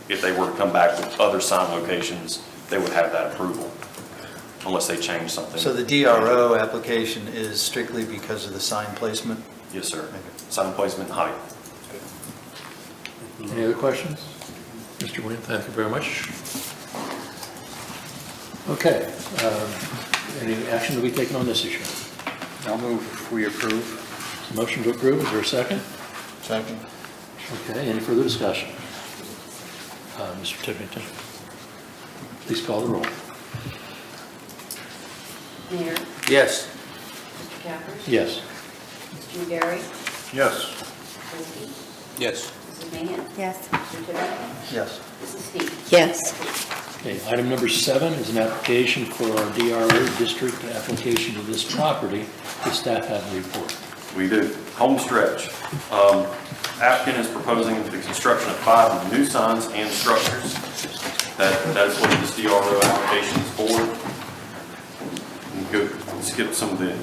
[SPEAKER 5] if they were to come back with other sign locations, they would have that approval, unless they change something.
[SPEAKER 4] So the DRO application is strictly because of the sign placement?
[SPEAKER 5] Yes, sir. Sign placement and height.
[SPEAKER 1] Any other questions? Mr. Williams, thank you very much. Okay, any action to be taken on this issue?
[SPEAKER 11] I'll move we approve.
[SPEAKER 1] Motion to approve, is there a second?
[SPEAKER 4] Second.
[SPEAKER 1] Okay, any further discussion? Mr. Tippington, please call the roll.
[SPEAKER 2] Mayor,
[SPEAKER 3] Yes.
[SPEAKER 2] Mr. Cappers.
[SPEAKER 1] Yes.
[SPEAKER 2] Mr. Derry,
[SPEAKER 10] Yes.
[SPEAKER 2] Trustee,
[SPEAKER 11] Yes.
[SPEAKER 2] Mrs. Mahan,
[SPEAKER 7] Yes.
[SPEAKER 2] Mr. Tippington,
[SPEAKER 4] Yes.
[SPEAKER 2] Mrs. Stevens.
[SPEAKER 7] Yes.
[SPEAKER 1] Okay, item number 7 is an application for our DRO district application to this property. Does staff have a report?
[SPEAKER 5] We do. Home stretch. Applicant is proposing the construction of 5 new signs and structures. That is what this DRO application is for. Go skip some of the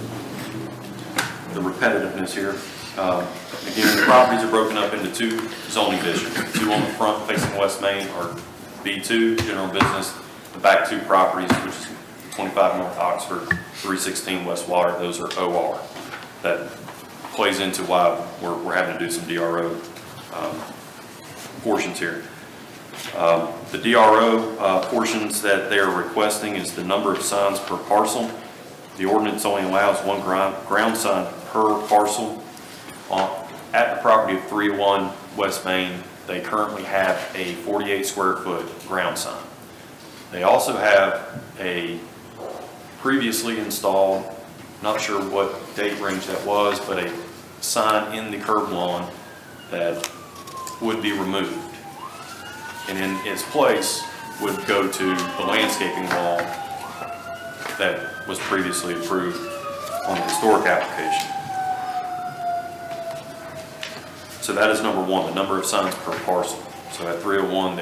[SPEAKER 5] repetitiveness here. Again, the properties are broken up into 2 zoning districts. 2 on the front facing West Main are B2, general business. The back 2 properties, which is 25 North Oxford, 316 West Water, those are OR. That plays into why we're having to do some DRO portions here. The DRO portions that they're requesting is the number of signs per parcel. The ordinance only allows 1 ground sign per parcel. At the property of 301 West Main, they currently have a 48 square foot ground sign. They also have a previously installed, not sure what date range that was, but a sign in the curb lawn that would be removed. And in its place would go to the landscaping wall that was previously approved on the historic application. So that is number 1, the number of signs per parcel. So at 301,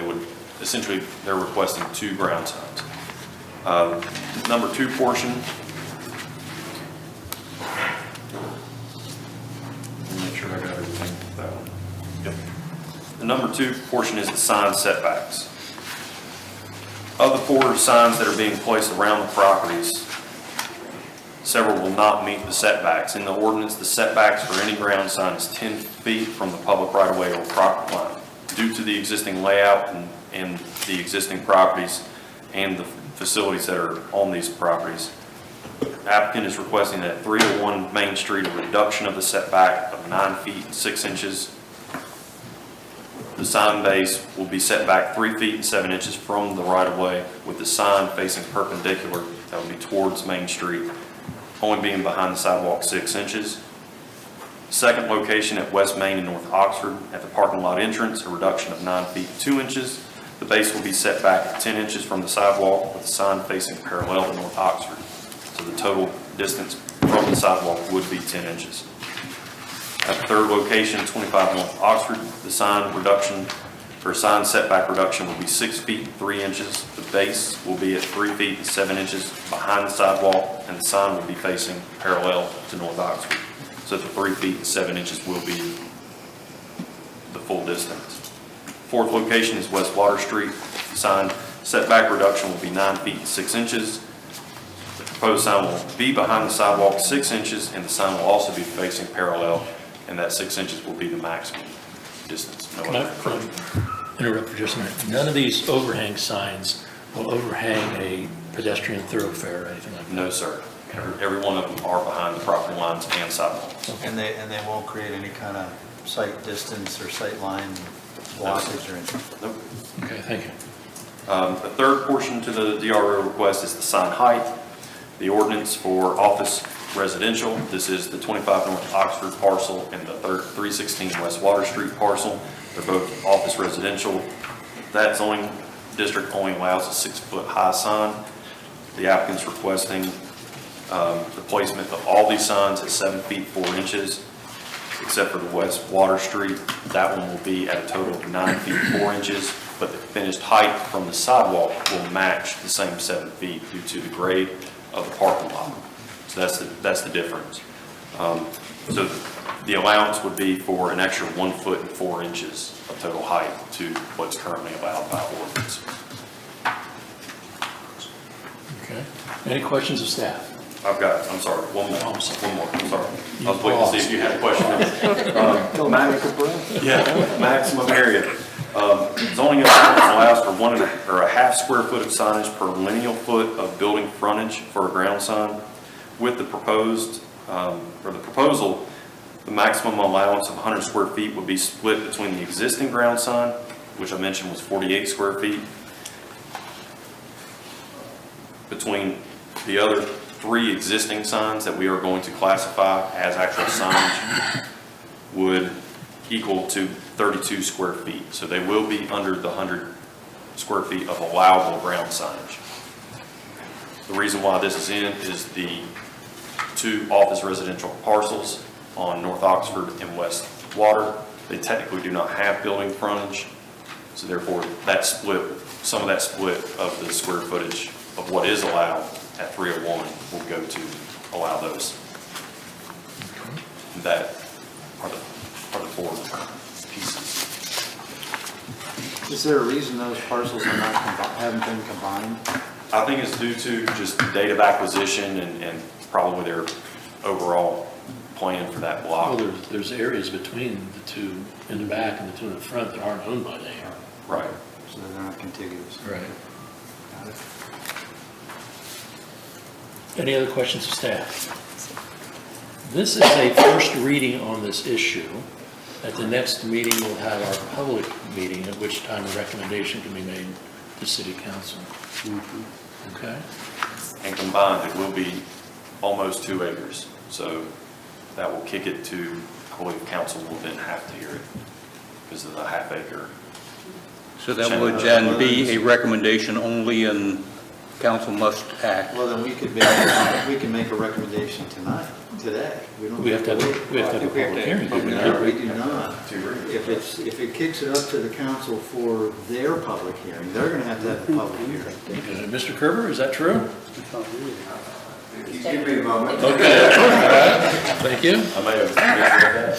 [SPEAKER 5] they're requesting 2 ground signs. Number 2 portion. Let me make sure I got everything with that one. Yep. The number 2 portion is the sign setbacks. Of the 4 signs that are being placed around the properties, several will not meet the setbacks. In the ordinance, the setbacks for any ground sign is 10 feet from the public right-of-way or property line. Due to the existing layout and the existing properties and the facilities that are on these properties, applicant is requesting that 301 Main Street, a reduction of the setback of 9 feet and 6 inches. The sign base will be set back 3 feet and 7 inches from the right-of-way, with the sign facing perpendicular, that would be towards Main Street, only being behind the sidewalk 6 inches. Second location at West Main and North Oxford, at the parking lot entrance, a reduction of 9 feet and 2 inches. The base will be set back 10 inches from the sidewalk, with the sign facing parallel to North Oxford. So the total distance from the sidewalk would be 10 inches. At the third location, 25 North Oxford, the sign reduction, or sign setback reduction will be 6 feet and 3 inches. The base will be at 3 feet and 7 inches behind the sidewalk, and the sign will be facing parallel to North Oxford. So the 3 feet and 7 inches will be the full distance. Fourth location is West Water Street. The sign setback reduction will be 9 feet and 6 inches. The proposed sign will be behind the sidewalk 6 inches, and the sign will also be facing parallel, and that 6 inches will be the maximum. distance. No
[SPEAKER 1] Can I
[SPEAKER 5] other.
[SPEAKER 1] interrupt for just a minute? None of these overhang signs will overhang a pedestrian thoroughfare or anything like that?
[SPEAKER 5] No, sir. Every one of them are behind the property lines and sidewalks.
[SPEAKER 4] And they won't create any kind of sight distance or sight line blockage or anything?
[SPEAKER 5] Nope.
[SPEAKER 1] Okay, thank you.
[SPEAKER 5] The third portion to the DRO request is the sign height. The ordinance for office residential, this is the 25 North Oxford parcel and the 316 West Water Street parcel. They're both office residential. That zoning district only allows a 6-foot high sign. The applicant's requesting the placement of all these signs at 7 feet 4 inches, except for the West Water Street. That one will be at a total of 9 feet 4 inches, but the finished height from the sidewalk will match the same 7 feet due to the grade of the parking lot. So that's the difference. So the allowance would be for an extra 1 foot and 4 inches of total height to what's currently allowed by ordinance.
[SPEAKER 1] Okay. Any questions of staff?
[SPEAKER 5] I'm sorry, one more.
[SPEAKER 1] I'm sorry.
[SPEAKER 5] I'm sorry. I was waiting to see if you had a question. Yeah, maximum area. Zoning allows for 1.5 square foot of signage per lineal foot of building frontage for a ground sign. With the proposal, the maximum allowance of 100 square feet would be split between the existing ground sign, which I mentioned was 48 square feet, between the other 3 existing signs that we are going to classify as actual signage would equal to 32 square feet. So they will be under the 100 square feet of allowable ground signage. The reason why this is in is the 2 office residential parcels on North Oxford and West Water. They technically do not have building frontage, so therefore that split, some of that split of the square footage of what is allowed at 301 will go to allow those. That are the 4 pieces.
[SPEAKER 4] Is there a reason those parcels are not, haven't been combined?
[SPEAKER 5] I think it's due to just the date of acquisition and probably their overall plan for that block.
[SPEAKER 1] Well, there's areas between the 2 in the back and the 2 in the front that aren't owned by them.
[SPEAKER 5] Right.
[SPEAKER 4] So they're not contiguous.
[SPEAKER 1] Right.
[SPEAKER 4] Got it.
[SPEAKER 1] Any other questions of staff? This is a first reading on this issue. At the next meeting, we'll have our public meeting, at which time a recommendation can be made to city council. Okay?
[SPEAKER 5] And combined, it will be almost 2 acres. So that will kick it to, I believe council will then have to hear it because of the ½ acre.
[SPEAKER 11] So that would then be a recommendation only and council must act.
[SPEAKER 4] Well, then we can make a recommendation today.
[SPEAKER 1] We have to have a public hearing. do we
[SPEAKER 4] No,
[SPEAKER 1] not?
[SPEAKER 4] we do not. If it kicks it up to the council for their public hearing, they're gonna have a public hearing.
[SPEAKER 1] Okay. Mr. Kerber, is that true?
[SPEAKER 6] Give me a moment.
[SPEAKER 1] Okay. All right. Thank you.
[SPEAKER 5] I may have misread that.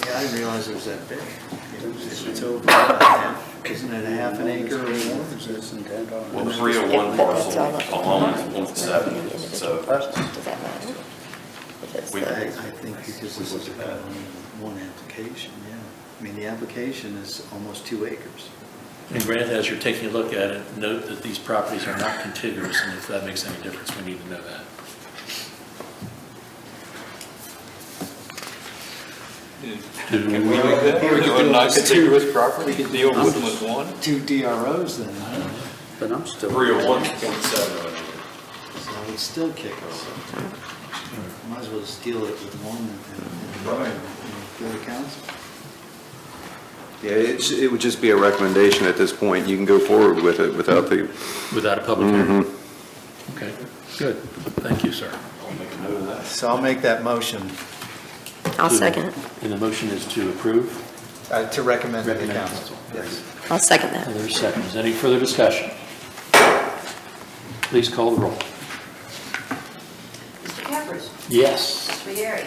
[SPEAKER 4] Yeah, I didn't realize it was that big. It's over, isn't it a ½ an acre or more?
[SPEAKER 5] Well, 301 parcel alone is 1.7, so
[SPEAKER 7] Does that matter? If it's
[SPEAKER 5] We-
[SPEAKER 7] the-
[SPEAKER 4] I think because this is one application, yeah. I mean, the application is almost 2 acres.
[SPEAKER 1] And Grant, as you're taking a look at it, note that these properties are not contiguous, and if that makes any difference, we need to know that.
[SPEAKER 11] Can we do that? We're doing non-contiguous property, deal with them as one?
[SPEAKER 4] 2 DROs then,
[SPEAKER 3] But I'm still.
[SPEAKER 5] 301.7.
[SPEAKER 4] so it's still kick over. Might as well just deal it with one and go to council.
[SPEAKER 6] Yeah, it would just be a recommendation at this point. You can go forward with it without the,
[SPEAKER 1] Without a public hearing? Okay, good. Thank you, sir.
[SPEAKER 5] I'll make a note of that.
[SPEAKER 4] So I'll make that motion
[SPEAKER 7] I'll second it.
[SPEAKER 1] And the motion is to approve?
[SPEAKER 4] to recommend to the
[SPEAKER 1] Recommend
[SPEAKER 4] council.
[SPEAKER 1] council.
[SPEAKER 4] Yes.
[SPEAKER 7] I'll second that.
[SPEAKER 1] And there's seconds. Any further discussion? Please call the roll.
[SPEAKER 2] Mr. Cappers.
[SPEAKER 1] Yes.
[SPEAKER 2] Mr. Yeri.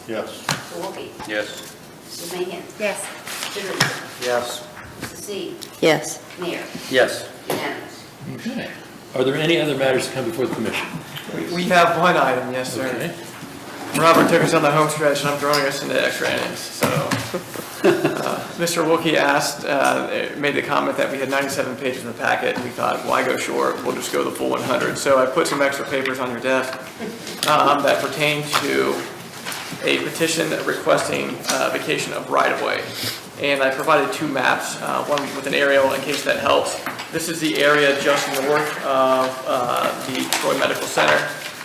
[SPEAKER 10] Yes.
[SPEAKER 2] Mr. Wolke.
[SPEAKER 11] Yes.
[SPEAKER 2] Mrs. Mahan.
[SPEAKER 7] Yes.
[SPEAKER 2] Mr. Ruble.
[SPEAKER 4] Yes.
[SPEAKER 2] Mrs. C.
[SPEAKER 7] Yes.
[SPEAKER 2] Mayor.
[SPEAKER 3] Yes.
[SPEAKER 2] Unanimous.
[SPEAKER 1] Okay. Are there any other matters to come before the commission?
[SPEAKER 16] We have one item, yes, sir.
[SPEAKER 1] Okay.
[SPEAKER 16] Robert took us on the home stretch, and I'm throwing us into extra innings. So, Mr. Wilkie made the comment that we had 97 pages in the packet, and we thought, why go short? We'll just go the full 100. So I put some extra papers on your desk that pertain to a petition requesting vacation of right-of-way. And I provided two maps, one with an aerial in case that helps. This is the area just north of the Troy Medical Center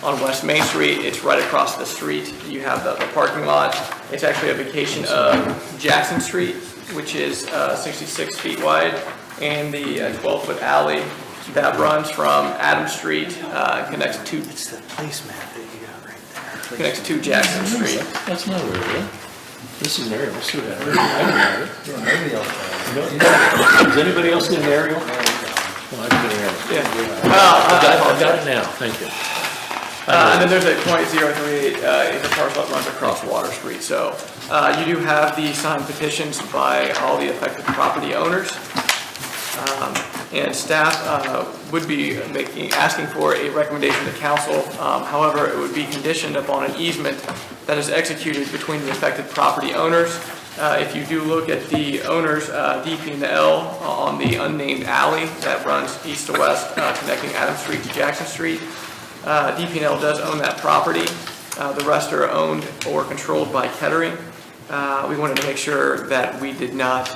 [SPEAKER 16] on West Main Street. It's right across the street. You have the parking lot. It's actually a vacation of Jackson Street, which is 66 feet wide, and the 12-foot alley that runs from Adams Street, connects to...
[SPEAKER 4] It's the placemat that you got right there.
[SPEAKER 16] Connects to Jackson Street.
[SPEAKER 1] That's not real. This is an aerial. Let's see what happens. I don't have it.
[SPEAKER 4] Nobody else has it.
[SPEAKER 1] Does anybody else need an aerial? Well, I can get an aerial.
[SPEAKER 16] Yeah.
[SPEAKER 1] I've got it now, thank you.
[SPEAKER 16] And then there's a .038 acre parcel that runs across Water Street. So you do have the signed petitions by all the affected property owners. And staff would be asking for a recommendation to council. However, it would be conditioned upon an easement that is executed between the affected property owners. If you do look at the owners, DP&L on the unnamed alley that runs east to west, connecting Adams Street to Jackson Street, DP&L does own that property. The rest are owned or controlled by Kettering. We wanted to make sure that we did not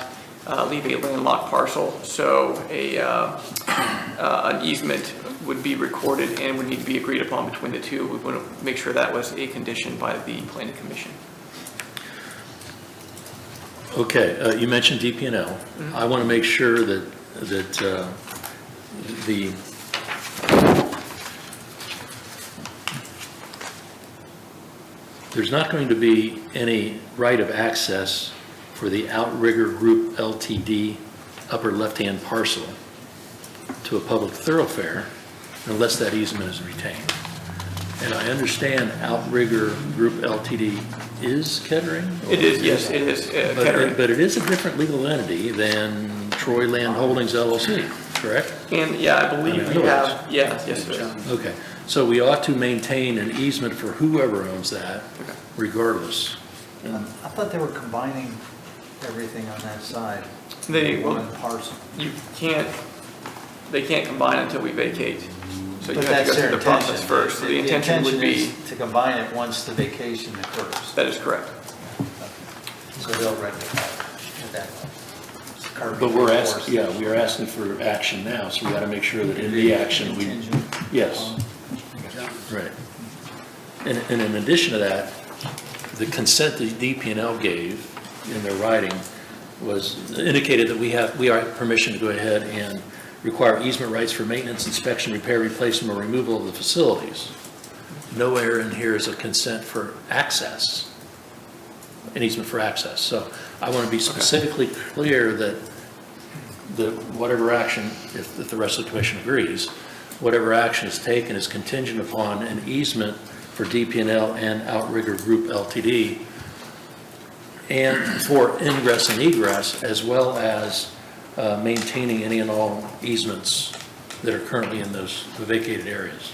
[SPEAKER 16] leave a landlocked parcel, so an easement would be recorded and would need to be agreed upon between the two. We want to make sure that was a condition by the Planning Commission.
[SPEAKER 1] Okay, you mentioned DP&L. I want to make sure that there's not going to be any right of access for the Outrigger Group Ltd. Upper left-hand parcel to a public thoroughfare unless that easement is retained. And I understand Outrigger Group Ltd. is Kettering?
[SPEAKER 16] It is, yes, it is Kettering.
[SPEAKER 1] But it is a different legal entity than Troy Land Holdings LLC, correct?
[SPEAKER 16] And yeah, I believe we have, yes, it is.
[SPEAKER 1] Okay, so we ought to maintain an easement for whoever owns that regardless.
[SPEAKER 4] I thought they were combining everything on that side.
[SPEAKER 16] They,
[SPEAKER 4] One parcel.
[SPEAKER 16] they can't combine until we vacate. So you
[SPEAKER 4] But
[SPEAKER 16] have to
[SPEAKER 4] that's
[SPEAKER 16] go through
[SPEAKER 4] their
[SPEAKER 16] the process
[SPEAKER 4] intention.
[SPEAKER 16] first. So the intention would be,
[SPEAKER 4] is to combine it once the vacation occurs.
[SPEAKER 16] that is correct.
[SPEAKER 4] So they'll rectify it at that point.
[SPEAKER 1] But we're asking, yeah, we are asking for action now, so we got to make sure that in the action, yes, right. And in addition to that, the consent that DP&L gave in their writing was indicated that we are permission to go ahead and require easement rights for maintenance, inspection, repair, replacement, or removal of the facilities. Nowhere in here is a consent for access, an easement for access. So I want to be specifically clear that whatever action, if the rest of the commission agrees, whatever action is taken is contingent upon an easement for DP&L and Outrigger Group Ltd. and for ingress and egress, as well as maintaining any and all easements that are currently in those vacated areas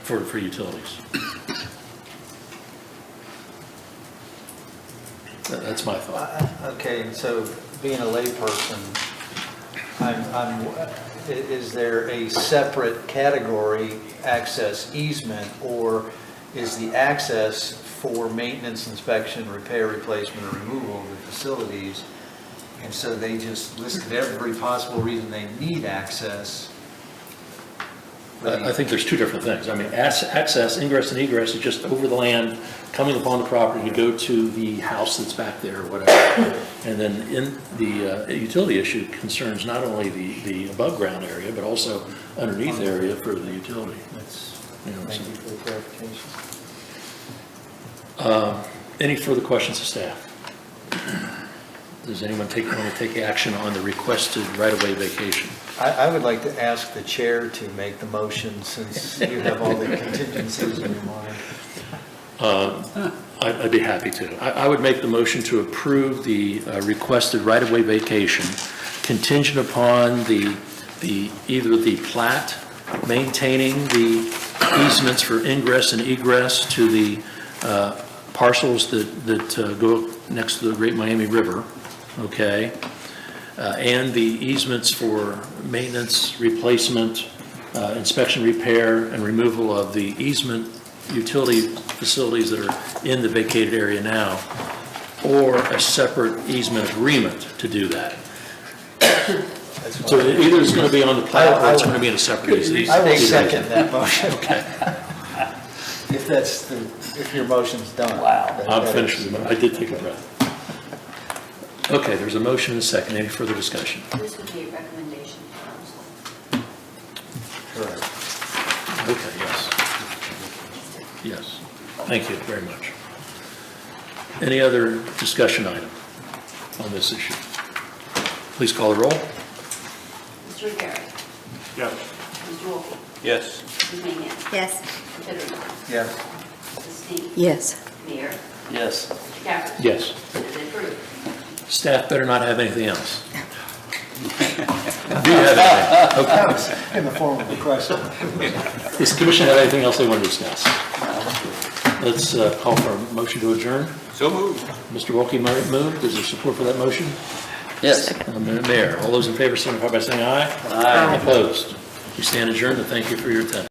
[SPEAKER 1] for utilities. That's my thought.
[SPEAKER 4] Okay, so being a layperson, is there a separate category access easement, or is the access for maintenance, inspection, repair, replacement, or removal of the facilities? And so they just listed every possible reason they need access.
[SPEAKER 1] I think there's two different things. I mean, access, ingress and egress is just over the land, coming upon the property to go to the house that's back there or whatever. And then in the utility issue concerns not only the above ground area, but also underneath area for the utility.
[SPEAKER 4] Thank you for the clarification.
[SPEAKER 1] Any further questions of staff? Does anyone want to take action on the requested right-of-way vacation?
[SPEAKER 4] I would like to ask the chair to make the motion, since you have all the contingencies in your mind.
[SPEAKER 1] I'd be happy to. I would make the motion to approve the requested right-of-way vacation contingent upon either the plat maintaining the easements for ingress and egress to the parcels that go next to the Great Miami River, okay? And the easements for maintenance, replacement, inspection, repair, and removal of the easement utility facilities that are in the vacated area now, or a separate easement agreement to do that. So either it's going to be on the plat or it's going to be in a separate easement.
[SPEAKER 4] I will second that motion.
[SPEAKER 1] Okay.
[SPEAKER 4] If that's the, if your motion's done.
[SPEAKER 1] I'm finished with it. I did take a breath. Okay, there's a motion and a second. Any further discussion?
[SPEAKER 2] This would be a recommendation to council.
[SPEAKER 4] Correct.
[SPEAKER 1] Okay, yes. Yes. Thank you very much. Any other discussion item on this issue? Please call the roll.
[SPEAKER 2] Mr. Rivera.
[SPEAKER 10] Yes.
[SPEAKER 2] Mr. Wolke.
[SPEAKER 11] Yes.
[SPEAKER 2] Mrs. Mahan.
[SPEAKER 7] Yes.
[SPEAKER 2] Mr. Titterington.
[SPEAKER 4] Yes.
[SPEAKER 2] Mrs. Steve.
[SPEAKER 7] Yes.
[SPEAKER 2] Mayor.
[SPEAKER 4] Yes.
[SPEAKER 2] Mr. Gabbard.
[SPEAKER 1] Yes.
[SPEAKER 2] It is approved.
[SPEAKER 1] Staff better not have anything else. Do you have anything?
[SPEAKER 4] That was in the form of a question.
[SPEAKER 1] Does the commission have anything else they want to discuss? Let's call for a motion to adjourn.
[SPEAKER 11] So moved.
[SPEAKER 1] Mr. Wolke moved. Is there support for that motion?
[SPEAKER 3] Yes.
[SPEAKER 1] Mayor, all those in favor signify by saying aye. Aye. Opposed? We stand adjourned, and thank you for your attention.